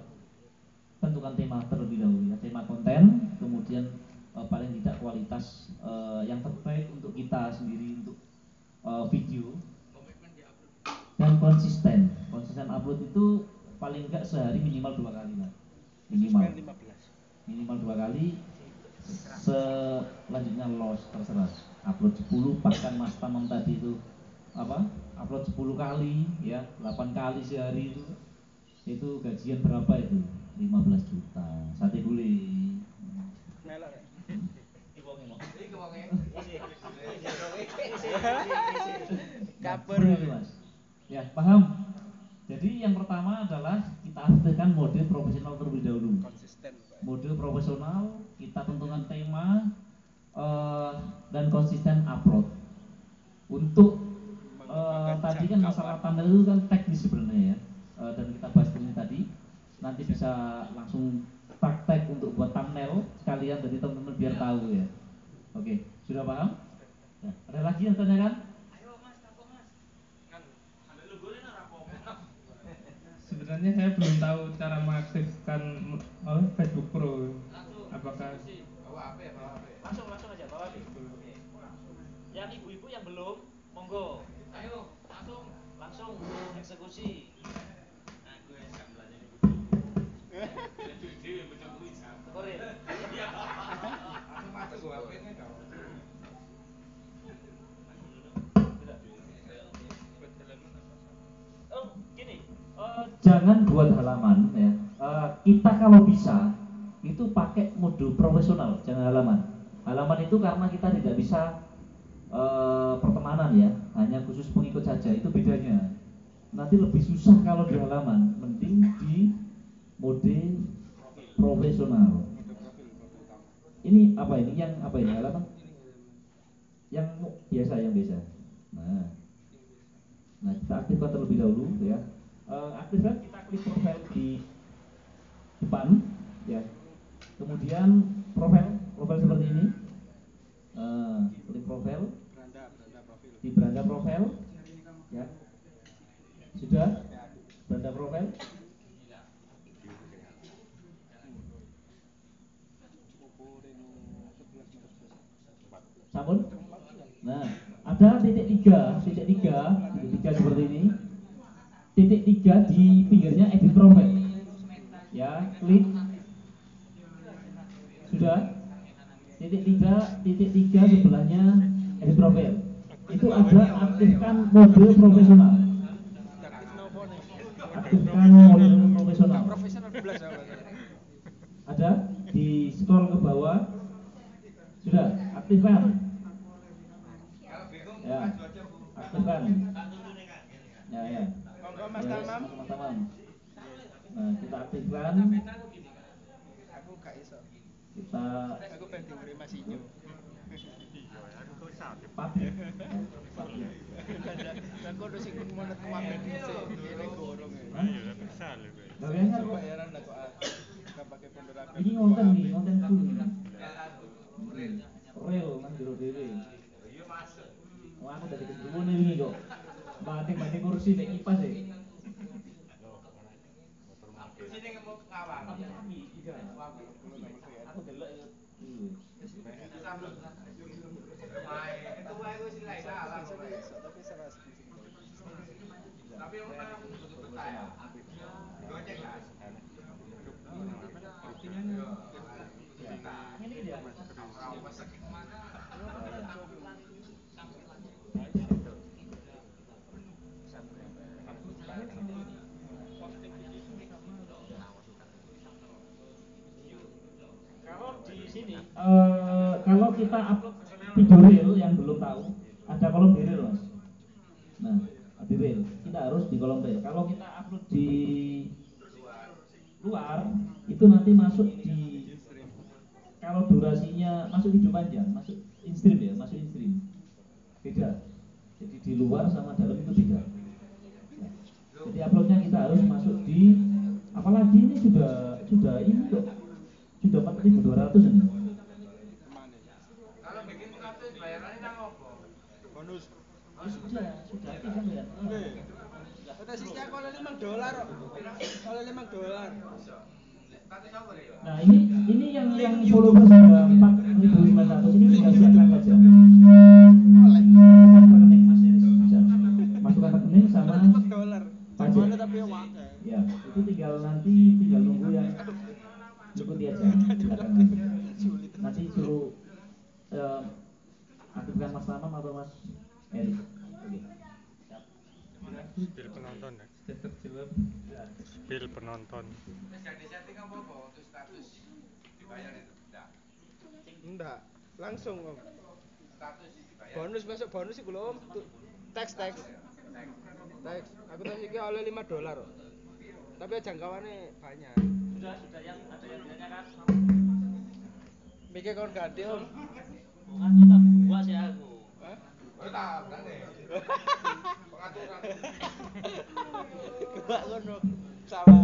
tentukan tema terlebih dahulu ya, tema konten, kemudian paling tidak kualitas yang terbaik untuk kita sendiri untuk video, dan konsisten upload itu paling enggak sehari minimal 2 kali lah, minimal 2 kali. Selanjutnya loss, terserah upload 10, bahkan Mas Tamam tadi itu upload 10 kali ya, 8 kali sehari itu gajian berapa itu? 15 juta sate gulai. Kaper itu Mas. Ya, paham? Jadi yang pertama adalah kita aktifkan mode profesional terlebih dahulu. Mode profesional, kita tentukan tema dan konsisten upload. Untuk tadi kan masalah thumbnail itu kan teknis sebenarnya ya, dan kita bahas ini tadi. Nanti bisa langsung praktek untuk buat thumbnail sekalian dari teman-teman biar tahu ya. Oke, sudah paham? Ya, ada lagi yang tanyakan? Sebenarnya saya belum tahu cara mengaktifkan Facebook Pro. Apakah Langsung aja bawa yang ibu-ibu yang belum, monggo. Ayo, langsung eksekusi. Koril. Gini, jangan buat halaman ya. Kita kalau bisa itu pakai mode profesional, jangan halaman. Halaman itu karena kita tidak bisa pertemanan ya, hanya khusus pengikut saja, itu bedanya. Nanti lebih susah kalau di halaman, mending di mode profesional. Ini apa ini? Yang apa ini halaman? Yang biasa. Nah, kita aktifkan terlebih dahulu ya. Aktifkan, kita klik profil di depan ya. Kemudian profil seperti ini. Klik profil di beranda profil ya. Sudah beranda profil. Sampun. Nah, ada titik tiga seperti ini. Titik 3 di pinggirnya edit profile. Ya, klik. Sudah. Titik 3 sebelahnya edit profile. Itu ada aktifkan mode profesional. Aktifkan mode profesional. Ada di scroll ke bawah. Sudah, aktifkan. Ya, aktifkan. Ya. Mas Tamam. Nah, kita aktifkan. Aku pengen diuri Mas Inyo. Papi. Aku udah sing monet wamen ini gorong. Iya, bisa lho. Kalian kan bayaran lah kok enggak pakai pondok. Ini konten full nih. Real nang jero dhewe. Iya masuk. Wah, aku dari kedua nih kok. Banting kursi nek kipas e. Sini ngomong ngawang. Iya. Aku delok itu. Itu wae wis lain lah. Tapi salah. Tapi orang tutup saya. Gocek kan. Ini dia. Kalau di sini, kalau kita upload video reel yang belum tahu, ada kolom di reel Mas. Nah, di reel kita harus di kolom reel. Kalau kita upload di luar, itu nanti masuk di, kalau durasinya masuk video panjang, masuk in-stream ya, masuk in-stream. Beda. Jadi di luar sama dalam itu beda. Nah, jadi uploadnya kita harus masuk di, apalagi ini sudah ini kok, sudah 4.200 ini. Kalau bikin 100 bayarannya nang opo? Bonus. Sudah aktif kan ya? Kata sisi aku oleh $5 kok. Oleh $5. Nah ini yang followers sudah 4.900 ini tinggal siapkan saja. Rekening Mas Eris bisa. Masukkan rekening sama pajak. Ya, itu tinggal nunggu yang ikuti aja. Silakan nanti suruh aktifkan Mas Tamam atau Mas Eris. Oke. Bil penonton ya. Terjawab. Bil penonton. Setting apa untuk status dibayar itu? Enggak, langsung Om. Status dibayar. Bonus masuk bonus iku lho Om. Teks. Aku tadi iki oleh $5 kok. Tapi jangkauannya banyak. Sudah yang ada yang ditanyakan. Mikir kon ganti Om. Bukan kita buat ya aku. Hah? Pengaturan. Kebak ngono. Sama.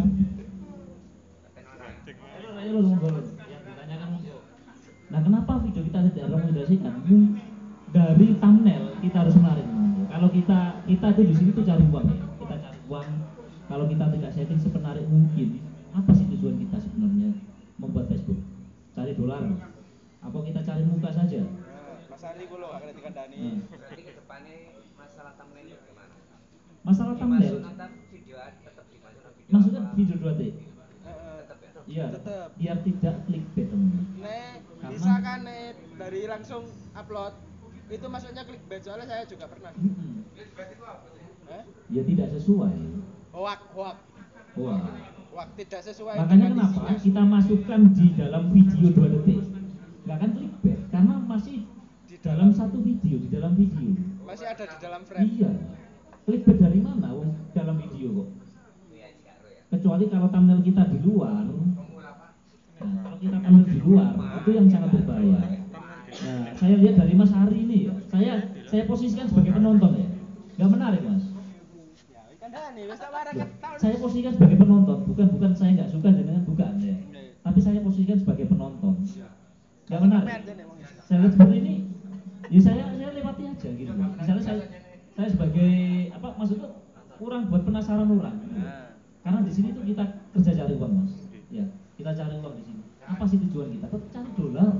Ayo monggo. Yang ditanyakan monggo. Nah, kenapa video kita tidak rekomendasikan? Dari thumbnail kita harus menarik. Kalau kita itu di sini tuh cari uang ya. Kita cari uang. Kalau kita tidak setting semenarik mungkin, apa sih tujuan kita sebenarnya membuat Facebook? Cari dolar? Apa kita cari muka saja? Mas Ali ku lho akan dikandani. Berarti ke depannya masalah thumbnail gimana? Masalah thumbnail. Dimasukkan video tetap dimasukkan video. Maksudnya video 2D. Tetap ya. Iya. Tetap. Biar tidak clickbait teman-teman. Misalkan dari langsung upload itu masuknya clickbait soalnya saya juga pernah. Clickbait itu apa sih? Ya tidak sesuai. Hoak. Wah. Tidak sesuai. Makanya kenapa kita masukkan di dalam video 2 detik? Nggak akan clickbait karena masih di dalam satu video, di dalam video. Masih ada di dalam frame. Iya. Clickbait dari mana? Wong dalam video kok. Iya, Kecuali kalau thumbnail kita di luar. Nah, kalau kita thumbnail di luar itu yang sangat berbahaya. Nah, saya lihat dari Mas Ari ini ya. Saya posisikan sebagai penonton ya. Nggak menarik Mas. Saya posisikan sebagai penonton, bukan saya nggak suka dengan bukaan ya. Tapi saya posisikan sebagai penonton. Nggak menarik. Saya lihat seperti ini, ya saya lewati aja gitu. Misalnya saya sebagai apa maksudnya kurang buat penasaran orang. Karena di sini tuh kita kerja cari uang Mas. Ya, kita cari uang di sini. Apa sih tujuan kita? Tetap cari dolar.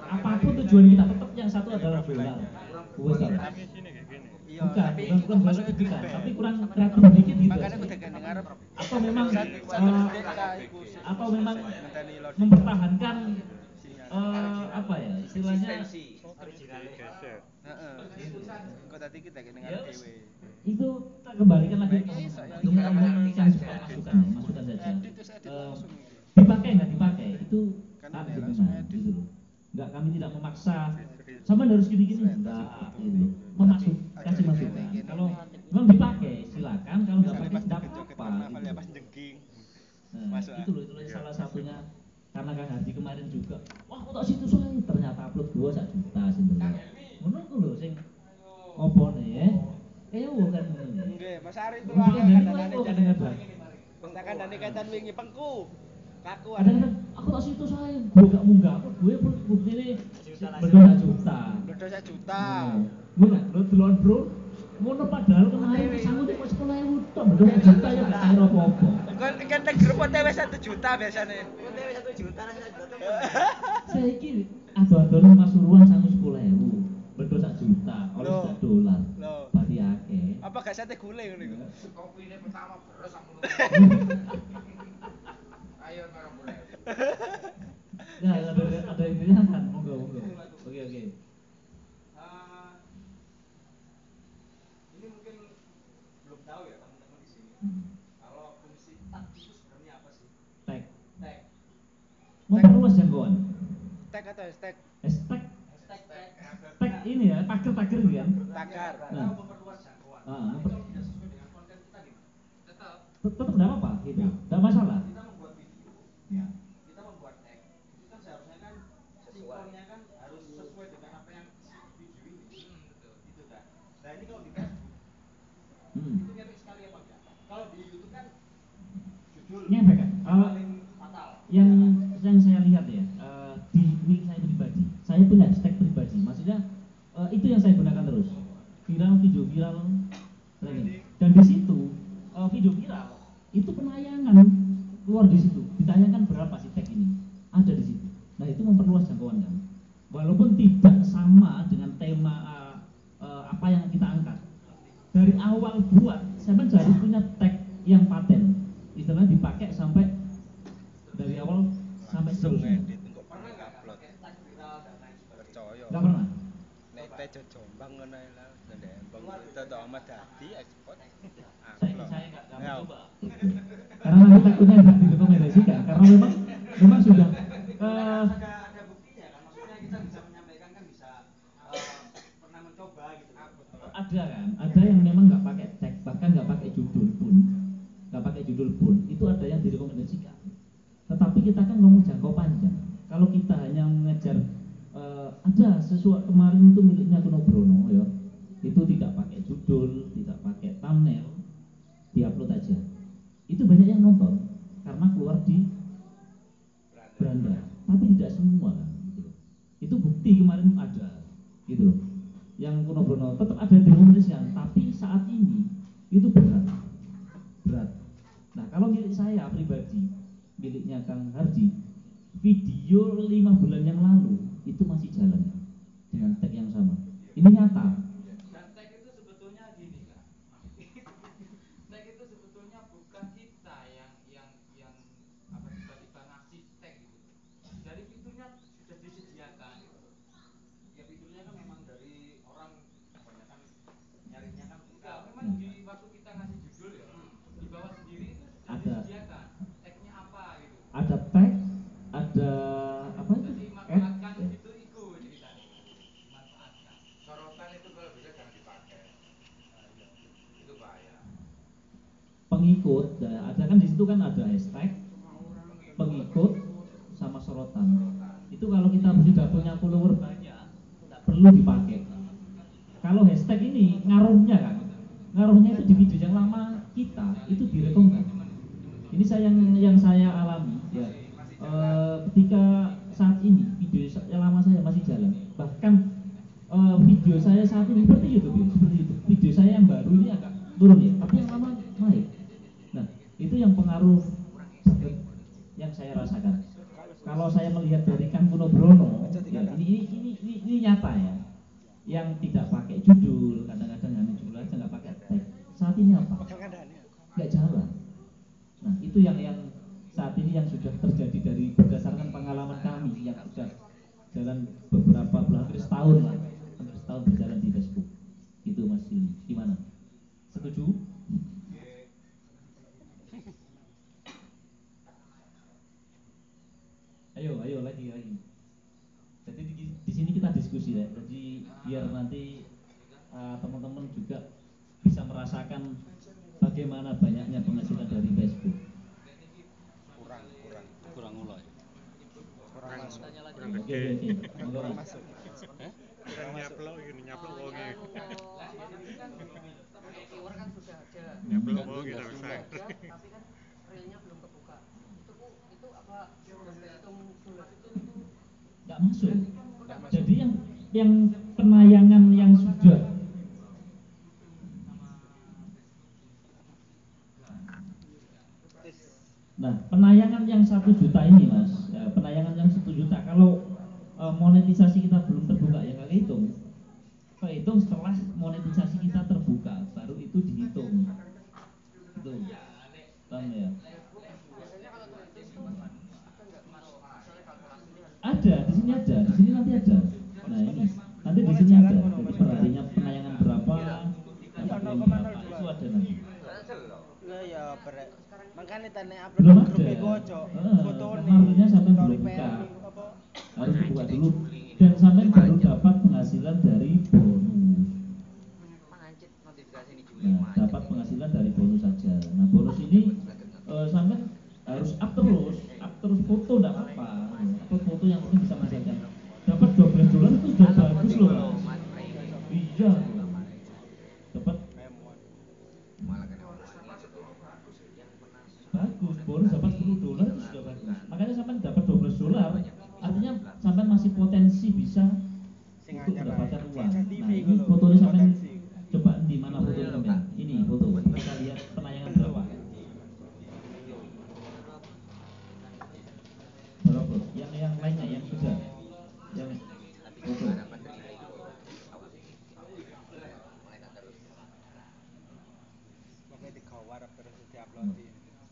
Apapun tujuan kita, tetap yang satu adalah dolar. Bukan tapi kurang kreatif dikit gitu. Atau memang mempertahankan apa ya istilahnya Kok tadi kita dengar dewe. Itu kita kembalikan lagi masukan saja. Dipakai nggak dipakai itu kami benar gitu loh. Enggak, kami tidak memaksa sama harus gini-gini enggak gitu. Kasih masukan. Kalau memang dipakai silakan, kalau nggak pakai tidak apa-apa. Nah, itu loh salah satunya karena Kang Hardi kemarin juga. Wah, kok tak situ saya ternyata upload 2 juta sebenarnya. Menurutku loh sing opone ya. Kan Nggih, Mas Ari itu lah kadang-kadang. Tekan dan kaitan wingi pengku. Kaku Kadang-kadang aku tak situ saya, gue gak munggah, gue bukti ini bedosa juta. Bedosa juta. Enggak, lo duluan bro. Ngono padahal kemarin sanggup kok 10.000 tok, bedosa juta ya gak kira apa-apa. Kan tek grup OTW 1 juta biasanya. OTW 1 juta lah 1 juta. Saya iki ado-adone Mas Suruhan sanggup 10.000, bedosa juta, oleh $1. Berarti akeh. Apa gak sate gule ngono iku? Kopi ini pertama beres aku. Ayo bareng boleh. Ya, ada intinya kan, monggo. Oke. Ini mungkin belum tahu ya teman-teman di sini. Kalau fungsi tag itu sebenarnya apa sih? Tag. Mau perluas jangkauan. Tag atau hashtag? Hashtag. Tag ini ya, tagar gitu kan? Tagar. Nah, memperluas jangkauan. Kalau tidak sesuai dengan konten kita gimana? Tetap enggak apa-apa gitu. Enggak masalah. Kita membuat video. Ya. Kita membuat tag. Itu kan seharusnya kan sinkronnya kan harus sesuai dengan apa yang video ini. Betul. Itu kan. Nah, ini kalau di Facebook itu ngefek sekali apa enggak? Kalau di YouTube kan judul ngefek kan? paling fatal. Yang saya lihat ya, di link saya pribadi. Saya punya hashtag pribadi. Maksudnya itu yang saya gunakan terus. Video viral Dan di situ video viral itu penayangan keluar di situ, ditayangkan berapa sih tag ini, ada di situ. Nah itu memperluas jangkauan kan, walaupun tidak sama dengan tema apa yang kita angkat. Dari awal buat, saya kan harus punya tag yang paten, istilahnya dipakai sampai dari awal sampai seterusnya. Nggak pernah. Nek tejo Jombang ngono lho, Ndembang itu tok amat dadi ekspor. Saya nggak mencoba. Karena nanti takutnya nggak direkomendasikan, karena memang sudah ada buktinya kan, maksudnya kita bisa menyampaikan kan bisa pernah mencoba gitu. Ada kan, ada yang memang nggak pakai tag, bahkan nggak pakai judul pun, itu ada yang direkomendasikan. Tetapi kita kan ngomong jangkau panjang. Kalau kita hanya mengejar ada sesuatu kemarin itu miliknya Kuno Brono ya, itu tidak pakai judul, tidak pakai thumbnail, diupload aja. Itu banyak yang nonton karena keluar di beranda, tapi tidak semua kan, gitu. Itu bukti kemarin ada, gitu loh. Yang Kuno Brono tetap ada direkomendasikan, tapi saat ini itu berat. Nah kalau milik saya pribadi, miliknya Kang Hardi, video 5 bulan yang lalu itu masih jalan dengan tag yang sama. Ini nyata. Dan tag itu sebetulnya gini kan. Tag itu sebetulnya bukan kita yang apa tiba-tiba ngasih tag gitu. Dari fiturnya sudah disediakan gitu. Ya fiturnya kan memang dari orang kebanyakan nyarinya kan enggak, memang di waktu kita ngasih judul ya, di bawah sendiri itu sudah Ada. disediakan tagnya apa gitu. Ada tag, ada apa? Jadi manfaatkan itu ikut ceritanya. Manfaatkan. Sorotan itu kalau bisa jangan dipakai. Itu bahaya. Pengikut, ada kan di situ kan ada hashtag, pengikut sama sorotan. Itu kalau kita sudah punya follower banyak, tidak perlu dipakai. Kalau hashtag ini ngaruhnya itu di video yang lama kita itu direkomkan. Ini yang saya alami ya. Ketika saat ini video yang lama saya masih jalan, bahkan video saya saat ini seperti YouTube ya, seperti itu. Video saya yang baru ini agak turun ya, tapi yang lama naik. Nah itu yang pengaruh yang saya rasakan. Kalau saya melihat dari Kang Kuno Brono, ya, ini nyata ya. Yang tidak pakai judul, kadang-kadang hanya judul aja nggak pakai tag. Saat ini apa? Nggak jalan. Nah itu yang saat ini yang sudah terjadi dari berdasarkan pengalaman kami yang sudah jalan beberapa bulan, hampir setahun berjalan di Facebook. Itu Mas Silmi, gimana? Setuju? Ayo lagi. Jadi di sini kita diskusi ya. Jadi biar nanti teman-teman juga bisa merasakan bagaimana banyaknya penghasilan dari Facebook. Kurang mulai. Kurang Oke. kurang masuk. Kurang nyaplok wonge. Viewer kan sudah ada. Nyaplok wonge Sudah bisa. ada, tapi kan realnya belum kebuka. Itu apa hitung dolar itu Nggak masuk. Jadi yang penayangan yang sudah penayangan yang 1 juta ini Mas, ya, penayangan yang 1 juta kalau monetisasi kita belum terbuka ya kehitung setelah monetisasi kita terbuka baru itu dihitung. Itu. Paham ya? Ada, di sini nanti ada. Nah ini, nanti di sini ada. Jadi perharinya penayangan berapa, dapat berapa, itu ada nanti. Lah ya makanya tanya Belum upload ada. grup ojo. Foto Kemarinnya sampai belum buka. Harus dibuka dulu. Dan sampai baru dapat penghasilan dari bonus. Nah, dapat penghasilan dari bonus saja. Nah bonus ini sampai harus up terus foto enggak apa-apa. Upload foto yang penting bisa menghasilkan. Dapat $12 itu sudah bagus loh Mas. Iya. Dapat bagus, bonus dapat $10 itu sudah bagus. Makanya sampai dapat $12, artinya sampai masih potensi bisa untuk mendapatkan uang. Nah ini fotonya sampai coba di mana fotonya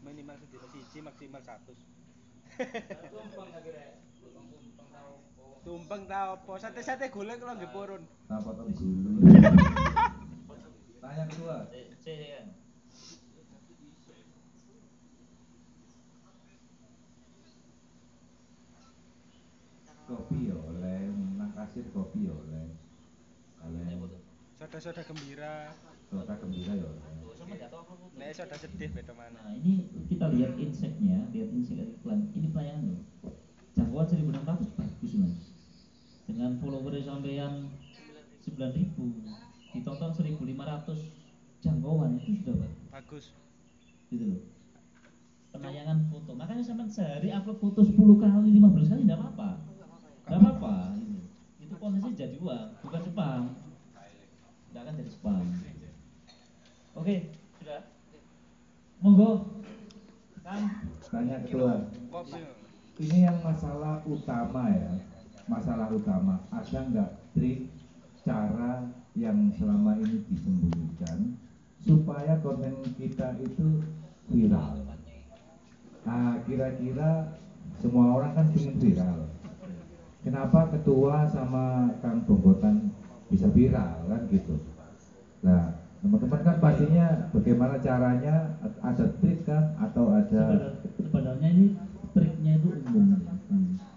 Minimal sedina siji maksimal 100. Tumpeng ta opo? Sate-sate golek kula nggih purun. Tak potong dulu. Tanya kedua. Kopi oleh, nang kasir kopi oleh. Soda-soda gembira. Soda gembira ya oleh. Nek soda sedih beda mana. Nah, ini kita lihat insight-nya, lihat insight iklan. Ini pelayanan loh. Jangkauan 1.600 bagus Mas. Dengan follower sampean 9.000, ditonton 1.500 jangkauan itu sudah bagus. Gitu loh. Penayangan foto. Makanya sampean sehari upload foto 10 kali, 15 kali enggak apa-apa. Enggak apa-apa gitu. Itu kontennya jadi uang, bukan spam. Enggak akan jadi spam. Oke, sudah. Monggo. Tanya kedua. Ini yang masalah utama ya. Masalah utama. Ada nggak trik cara yang selama ini disembunyikan supaya konten kita itu viral? Nah, kira-kira semua orang kan ingin viral. Kenapa ketua sama Kang Bonggotan bisa viral kan gitu? Nah, teman-teman kan pastinya bagaimana caranya, ada trik kah atau ada? Sebenarnya ini triknya itu umum.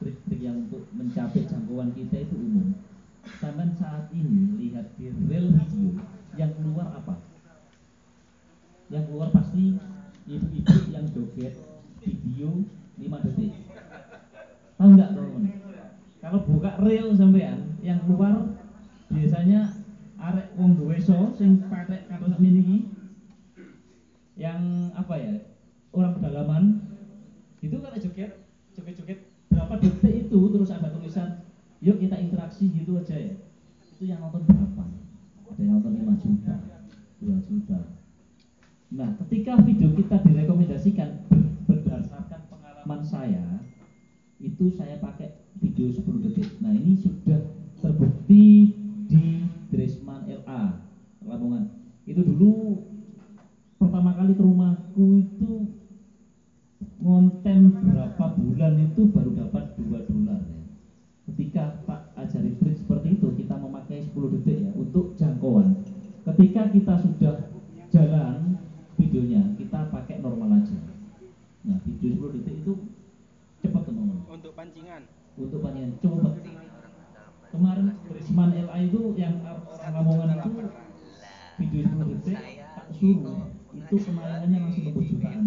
Trik-trik yang untuk mencapai jangkauan kita itu umum. Sampai saat ini lihat di real video yang keluar apa? Yang keluar pasti ibu-ibu yang joget video 5 detik. Tahu nggak teman-teman? Kalau buka real sampean yang keluar biasanya arek wong dweso sing patek kata sak mini yang apa ya? Orang pedalaman itu kan joget berapa detik itu terus ada tulisan yuk kita interaksi gitu aja ya. Itu yang nonton berapa? Ada yang nonton 5 juta, 2 juta. Nah, ketika video kita direkomendasikan berdasarkan pengalaman saya, itu saya pakai video 10 detik. Nah, ini sudah terbukti di Dresman LA Lamongan. Itu dulu pertama kali ke rumahku itu ngonten berapa bulan itu baru dapat $2 ya. Ketika Pak ajari trik seperti itu, kita memakai 10 detik ya untuk jangkauan. Ketika kita sudah jalan videonya, kita pakai normal aja. Nah, video 10 detik itu cepat teman-teman. Untuk pancingan. Untuk pancingan cepat. Kemarin Dresman LA itu yang orang Lamongan itu video 10 detik tak suruh itu kemarinannya langsung tembus jutaan.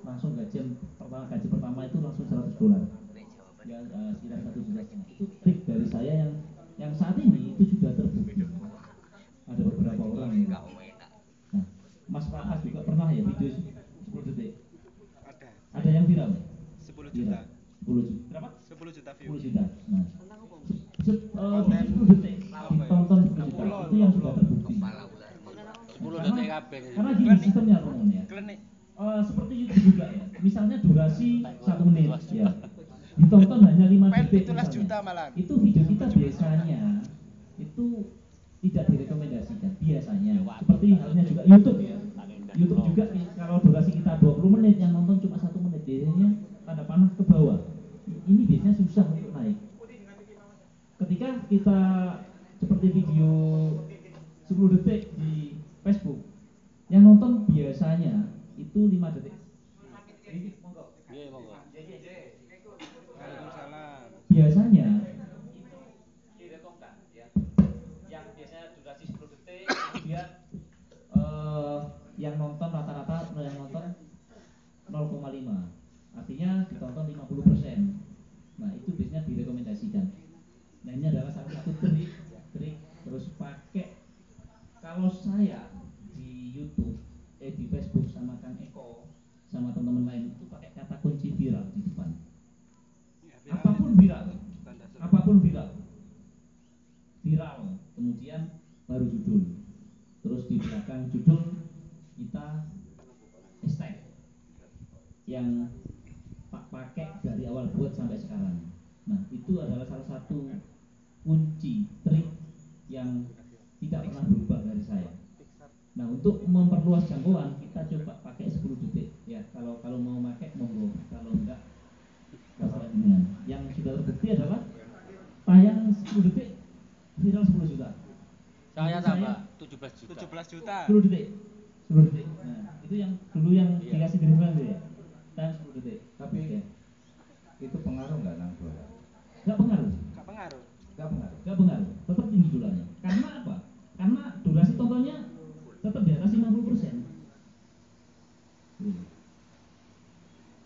Langsung gaji pertama itu langsung $100 ya, sekitar 1,5 juta. Itu trik dari saya yang saat ini itu sudah terbukti. Ada beberapa orang gitu. Nah, Mas Prakas juga pernah ya video 10 detik. Ada yang viral 10 juta. 10 juta. Berapa? 10 juta view. 10 juta. Nah, 10 detik ditonton 10 juta. Itu yang sudah terbukti. 10 detik kabeh. Karena gini sistemnya teman ya. Seperti YouTube juga ya. Misalnya durasi 1 menit ya. Ditonton hanya 5 detik. 17 juta malah. Itu video kita biasanya itu tidak direkomendasikan biasanya. Seperti halnya juga YouTube ya. YouTube juga kalau durasi kita 20 menit yang nonton cuma 1 menit biasanya tanda panah ke bawah. Ini biasanya susah untuk naik. Ketika kita seperti video 10 detik di Facebook yang nonton biasanya itu 5 detik. Biasanya itu direkomkan ya. Yang biasanya durasi 10 detik kemudian yang nonton rata-rata yang nonton 0,5. Artinya ditonton 50%. Nah, itu biasanya direkomendasikan. Nah, ini adalah salah satu trik terus pakai. Kalau saya di YouTube, di Facebook sama Kang Eko sama teman-teman lain itu pakai kata kunci viral di depan. Apapun viral. Viral, kemudian baru judul. Terus di belakang judul kita hashtag yang pakai dari awal buat sampai sekarang. Nah, itu adalah salah satu kunci untuk memperluas jangkauan kita coba pakai 10 detik ya. Kalau mau pakai monggo, kalau enggak terserah dengan. Yang sudah terbukti adalah tayang 10 detik viral 10 juta. Saya tambah 17 juta. 17 juta. 10 detik. 10 detik. Nah, itu yang dulu yang dikasih diriman itu ya. Tayang 10 detik. Tapi ya. itu pengaruh nggak nang dolar? Nggak pengaruh. Gak pengaruh. Nggak pengaruh. Nggak pengaruh. Tetap tinggi dolarnya. Karena apa? Karena durasi tontonnya tetap di atas 50%.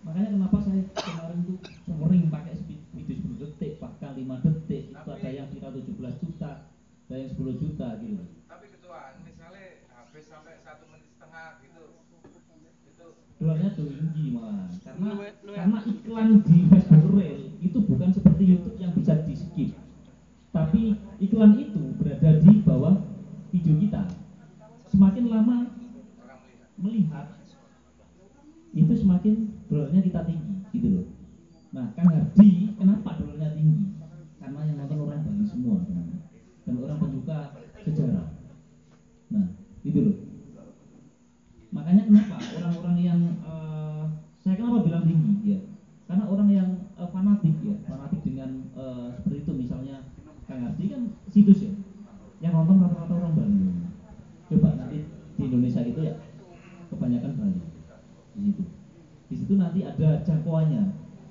Makanya kenapa saya kemarin tuh sering pakai video 10 detik, bahkan 5 detik, itu ada yang viral 17 juta, ada yang 10 juta gitu. Tapi ketua, misalnya habis sampai 1,5 menit gitu, itu dolarnya tinggi malah, karena iklan di Facebook Reel itu bukan seperti YouTube yang bisa di skip, tapi iklan itu berada di bawah video kita. Semakin lama melihat itu semakin dolarnya kita tinggi gitu loh. Nah, Kang Hardi kenapa dolarnya tinggi? Karena yang nonton orang Bali semua dan orang penyuka sejarah. Nah, itu loh. Makanya kenapa orang-orang yang saya kenapa bilang tinggi ya? Karena orang yang fanatik ya, fanatik dengan seperti itu, misalnya Kang Hardi kan situs ya, yang nonton rata-rata orang Bali. Coba nanti di Indonesia itu ya kebanyakan Bali. Di situ nanti ada jangkauannya,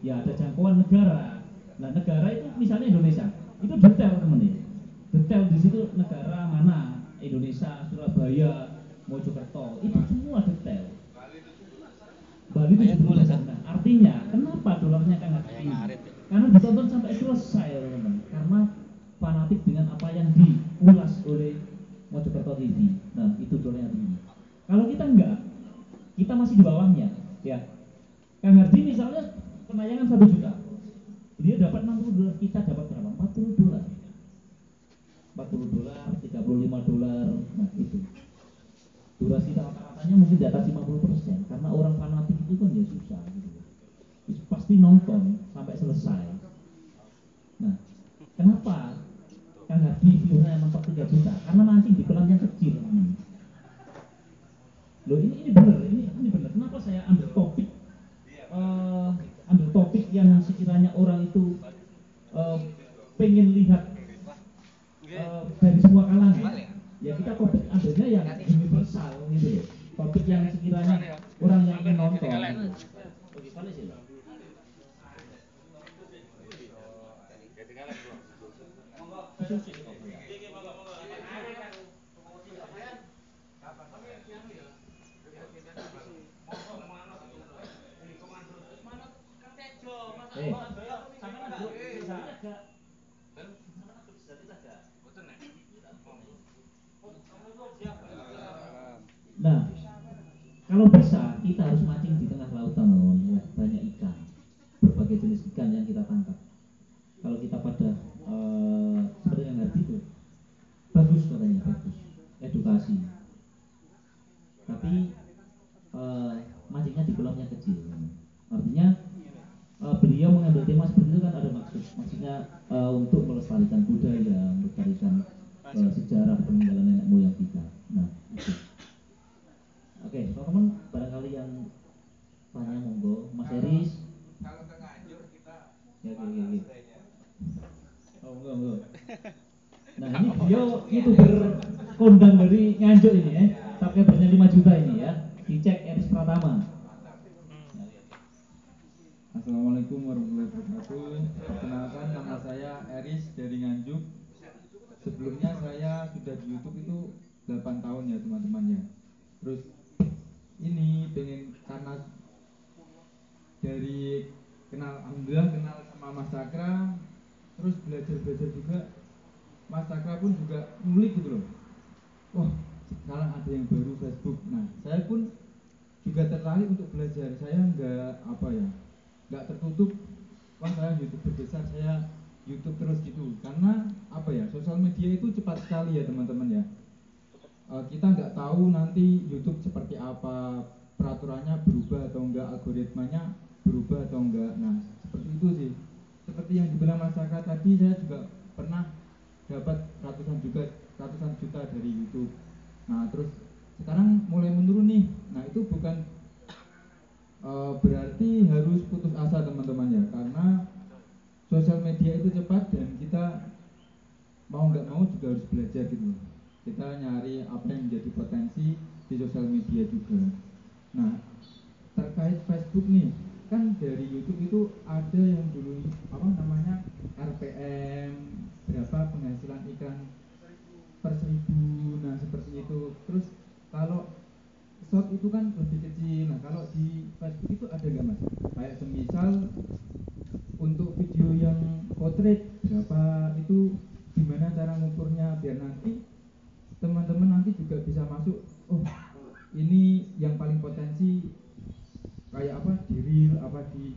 ya ada jangkauan negara. Nah, negara itu misalnya Indonesia, itu detail teman ya. Detail di situ negara mana, Indonesia, Surabaya, Mojokerto, itu semua detail. Bali itu boleh kan? Nah, artinya kenapa dolarnya kan tinggi? Karena ditonton sampai selesai teman-teman. Karena fanatik dengan apa yang diulas oleh Mojokerto TV. Nah, itu dolarnya tinggi. Kalau kita enggak, kita masih di bawahnya, ya. Kang Hardi misalnya penayangan 1 juta, dia dapat 60 dolar, kita dapat berapa? 40 dolar. 40 dolar, 35 dolar, nah itu. Durasi rata-ratanya mungkin di atas 50%, karena orang fanatik itu kan ya susah gitu. Pasti nonton sampai selesai. Nah, kenapa Kang Hardi view-nya mentok 3 juta? Karena mancing di pelan yang kecil. Loh, ini benar, ini benar. Kenapa saya ambil topik yang sekiranya orang itu pengen lihat dari semua kalangan. Ya kita topik ambilnya yang universal gitu loh. Topik yang sekiranya orang yang ingin nonton. Nah, kalau bisa kita harus mancing di tengah lautan, ya, banyak ikan, berbagai jenis ikan yang kita tangkap. Kalau kita pada seperti yang Hardi itu bagus katanya, bagus edukasi. Tapi mancingnya di kolam yang kecil. Artinya beliau mengambil tema seperti itu kan ada maksudnya untuk melestarikan budaya, melestarikan sejarah peninggalan nenek moyang kita. Nah, itu. Oke, teman-teman barangkali yang tanya monggo, Mas Eris. Kalau ke Nganjuk kita Ya. Oh, enggak. Nah, ini beliau YouTuber kondang dari Nganjuk ini ya. Subscribernya 5 juta ini ya. Dicek Eris Pratama. Assalamualaikum warahmatullahi wabarakatuh. Perkenalkan, nama saya Eris dari Nganjuk. Sebelumnya saya sudah di YouTube itu 8 tahun ya teman-teman ya. Terus ini pengen karena dari alhamdulillah kenal sama Mas Cakra, terus belajar juga. Mas Cakra pun juga ngulik gitu loh. Wah, sekarang ada yang baru Facebook. Nah, saya pun juga tertarik untuk belajar. Saya nggak tertutup. Wah, saya YouTuber besar, saya YouTube terus gitu. Karena sosial media itu cepat sekali ya teman-teman ya. Kita nggak tahu nanti YouTube seperti apa, peraturannya berubah atau enggak, algoritmanya berubah atau enggak. Nah, seperti itu sih. Seperti yang dibilang Mas Saka tadi, saya juga pernah dapat ratusan juta dari YouTube. Nah, terus sekarang mulai menurun nih. Nah itu bukan berarti harus putus asa teman-teman ya, karena sosial media itu cepat dan kita mau nggak mau juga harus belajar gitu. Kita nyari apa yang menjadi potensi di sosial media juga. Nah terkait Facebook nih, kan dari YouTube itu ada yang dulu apa namanya RPM, berapa penghasilan iklan per 1000, nah seperti itu. Terus kalau short itu kan lebih kecil. Nah kalau di Facebook itu ada nggak mas? Kayak semisal untuk video yang portrait berapa, itu gimana cara ngukurnya biar nanti teman-teman nanti juga bisa masuk. Oh ini yang paling potensi kayak apa di reel, apa di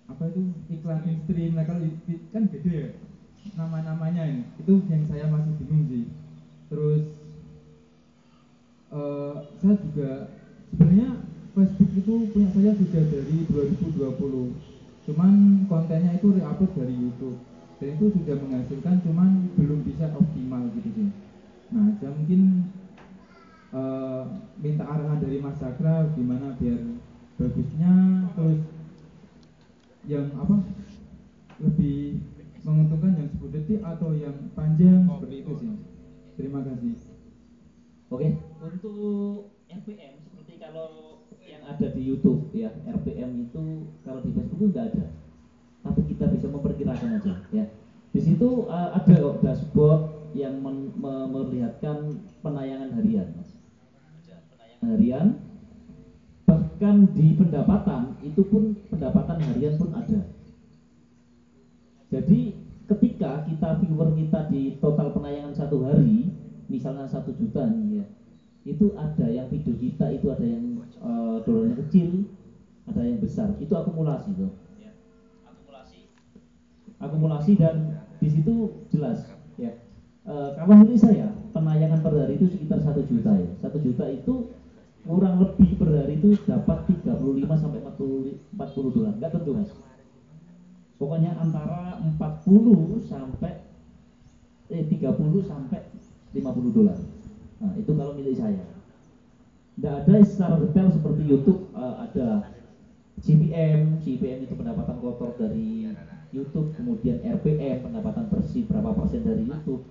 apa itu iklan stream. Nah kalau kan beda ya nama-namanya ini. Itu yang saya masih bingung sih. Terus saya juga sebenarnya Facebook itu punya saya sudah dari 2020, cuman kontennya itu reupload dari YouTube dan itu sudah menghasilkan, cuman belum bisa optimal gitu sih. Nah saya mungkin minta arahan dari Mas Sakra gimana biar bagusnya, terus yang apa lebih menguntungkan, yang 10 detik atau yang panjang, seperti itu sih. Terima kasih. Oke, untuk RPM seperti kalau yang ada di YouTube ya, RPM itu kalau di Facebook itu nggak ada, tapi kita bisa memperkirakan aja ya. Di situ ada dashboard yang memperlihatkan penayangan harian, mas. Penayangan harian, bahkan di pendapatan itu pun pendapatan harian pun ada. Jadi ketika kita viewer kita di total penayangan satu hari misalnya 1 juta nih ya, itu ada yang video kita itu ada yang dolarnya kecil, ada yang besar, itu akumulasi tuh ya. Akumulasi dan di situ jelas ya. Kalau menurut saya penayangan per hari itu sekitar 1 juta ya. 1 juta itu kurang lebih per hari itu dapat 35 sampai 40 dolar, enggak tentu mas. Pokoknya antara 40 sampai 30 sampai 50 dolar. Nah, itu kalau milik saya. Tidak ada secara detail seperti YouTube, ada CPM itu pendapatan kotor dari YouTube, kemudian RPM pendapatan bersih berapa persen dari YouTube,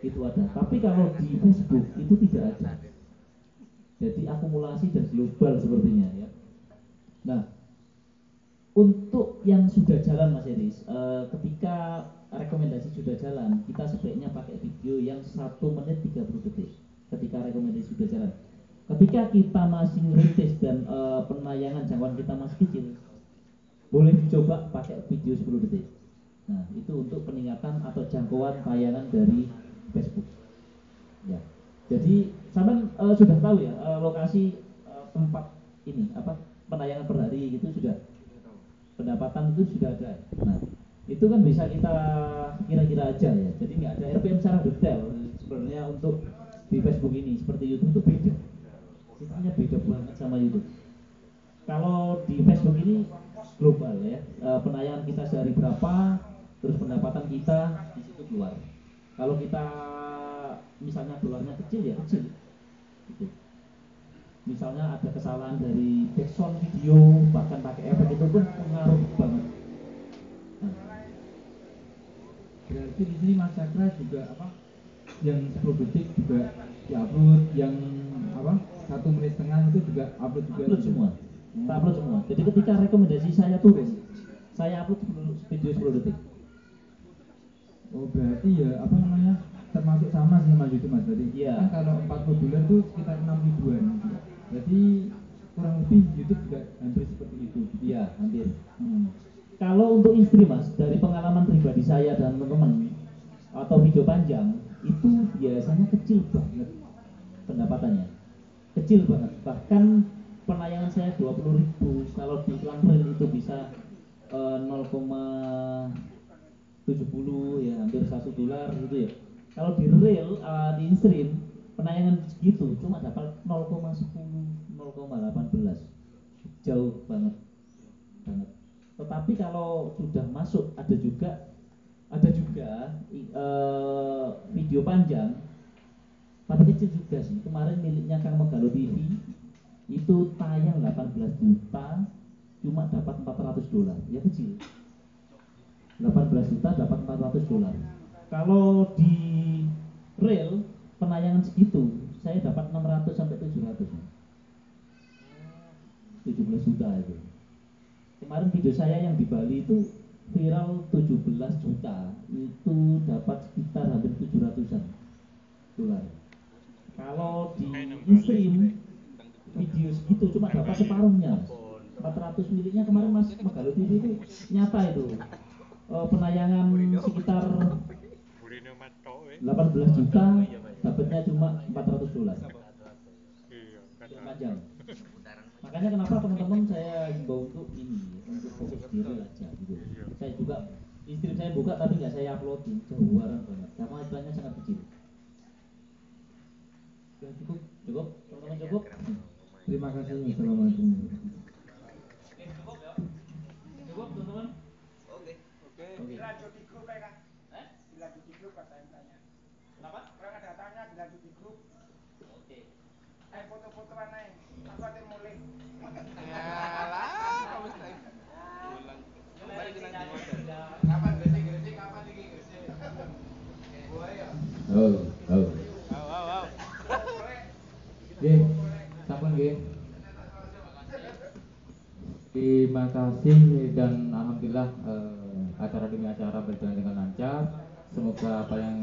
itu ada. Tapi kalau di Facebook itu tidak ada. Jadi akumulasi dan global sepertinya ya. Nah, untuk yang sudah jalan Mas Eris, ketika rekomendasi sudah jalan, kita sebaiknya pakai video yang 1 menit 30 detik. Ketika rekomendasi sudah jalan, ketika kita masih merintis dan penayangan jangkauan kita masih kecil, boleh dicoba pakai video 10 detik. Nah itu untuk peningkatan atau jangkauan tayangan dari Facebook ya. Jadi sampean sudah tahu ya lokasi tempat ini apa penayangan per hari itu sudah, pendapatan itu sudah ada. Nah itu kan bisa kita kira-kira aja ya. Jadi nggak ada RPM secara detail sebenarnya untuk di Facebook ini. Seperti YouTube itu beda, sistemnya beda banget sama YouTube. Kalau di Facebook ini global ya, penayangan kita sehari berapa, terus pendapatan kita di situ keluar. Kalau kita misalnya dolarnya kecil ya kecil gitu. Misalnya ada kesalahan dari background video, bahkan pakai efek, itu pun pengaruh banget. Nah. Berarti di sini Mas Sakra juga apa yang 10 detik juga diupload, yang apa 1 menit setengah itu juga upload juga. Upload semua. Kita upload semua. Jadi ketika rekomendasi saya turun, saya upload video 10 detik. Oh berarti ya apa namanya termasuk sama sih sama YouTube mas. Berarti ya. Kan kalau 40 dolar tuh sekitar 6 ribuan. Berarti kurang lebih YouTube juga hampir seperti itu. Iya hampir. Kalau untuk istri mas, dari pengalaman pribadi saya dan teman-teman atau video panjang itu biasanya kecil banget pendapatannya, kecil banget. Bahkan penayangan saya 20.000, kalau di iklan reel itu bisa 0,70 ya, hampir 1 dolar gitu ya. Kalau di reel di stream penayangan segitu cuma dapat 0,10, 0,18, jauh banget. Tetapi kalau sudah masuk ada juga video panjang tapi kecil juga sih. Kemarin miliknya Kang Megalo TV itu tayang 18 juta cuma dapat $400, ya kecil. 18 juta dapat $400. Kalau di real penayangan segitu saya dapat 600 sampai 700. 17 juta itu. Kemarin video saya yang di Bali itu viral 17 juta, itu dapat sekitar hampir $700. Kalau di stream video segitu cuma dapat separuhnya. 400 miliknya kemarin Mas Megalo TV itu nyata itu. Penayangan sekitar 18 juta, dapatnya cuma $400. Panjang. Makanya kenapa teman-teman saya himbau untuk ini, untuk fokus diri aja gitu. Saya juga istri saya buka tapi nggak saya uploadin, jauhan banget. Karena iklannya sangat kecil. Ya, cukup, teman-teman cukup. Terima kasih. Assalamualaikum. Cukup teman-teman. Oke. Dilanjut di grup ya kan? Dilanjut di grup kata yang tanya. Kenapa? Orang ada tanya dilanjut di grup. Oke. Foto-fotoan aja. Apa yang mulai? Yalah, kamu stay. Mari kita Kapan gresik kapan iki gresik? Wow. Nggih, sampun nggih. Terima kasih dan alhamdulillah acara demi acara berjalan dengan lancar. Semoga apa yang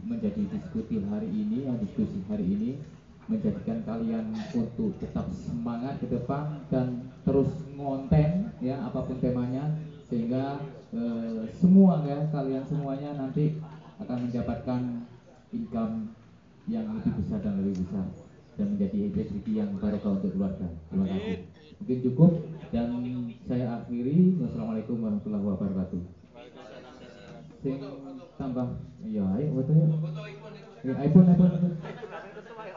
menjadi diskusi hari ini menjadikan kalian untuk tetap semangat ke depan dan terus ngonten ya apapun temanya, sehingga semua ya kalian semuanya nanti akan mendapatkan income yang lebih besar dan lebih besar dan menjadi rezeki yang barokah untuk keluarga. Terima kasih. Mungkin cukup dan saya akhiri. Wassalamualaikum warahmatullahi wabarakatuh. Sing tambah, ya ayo foto ya. iPhone.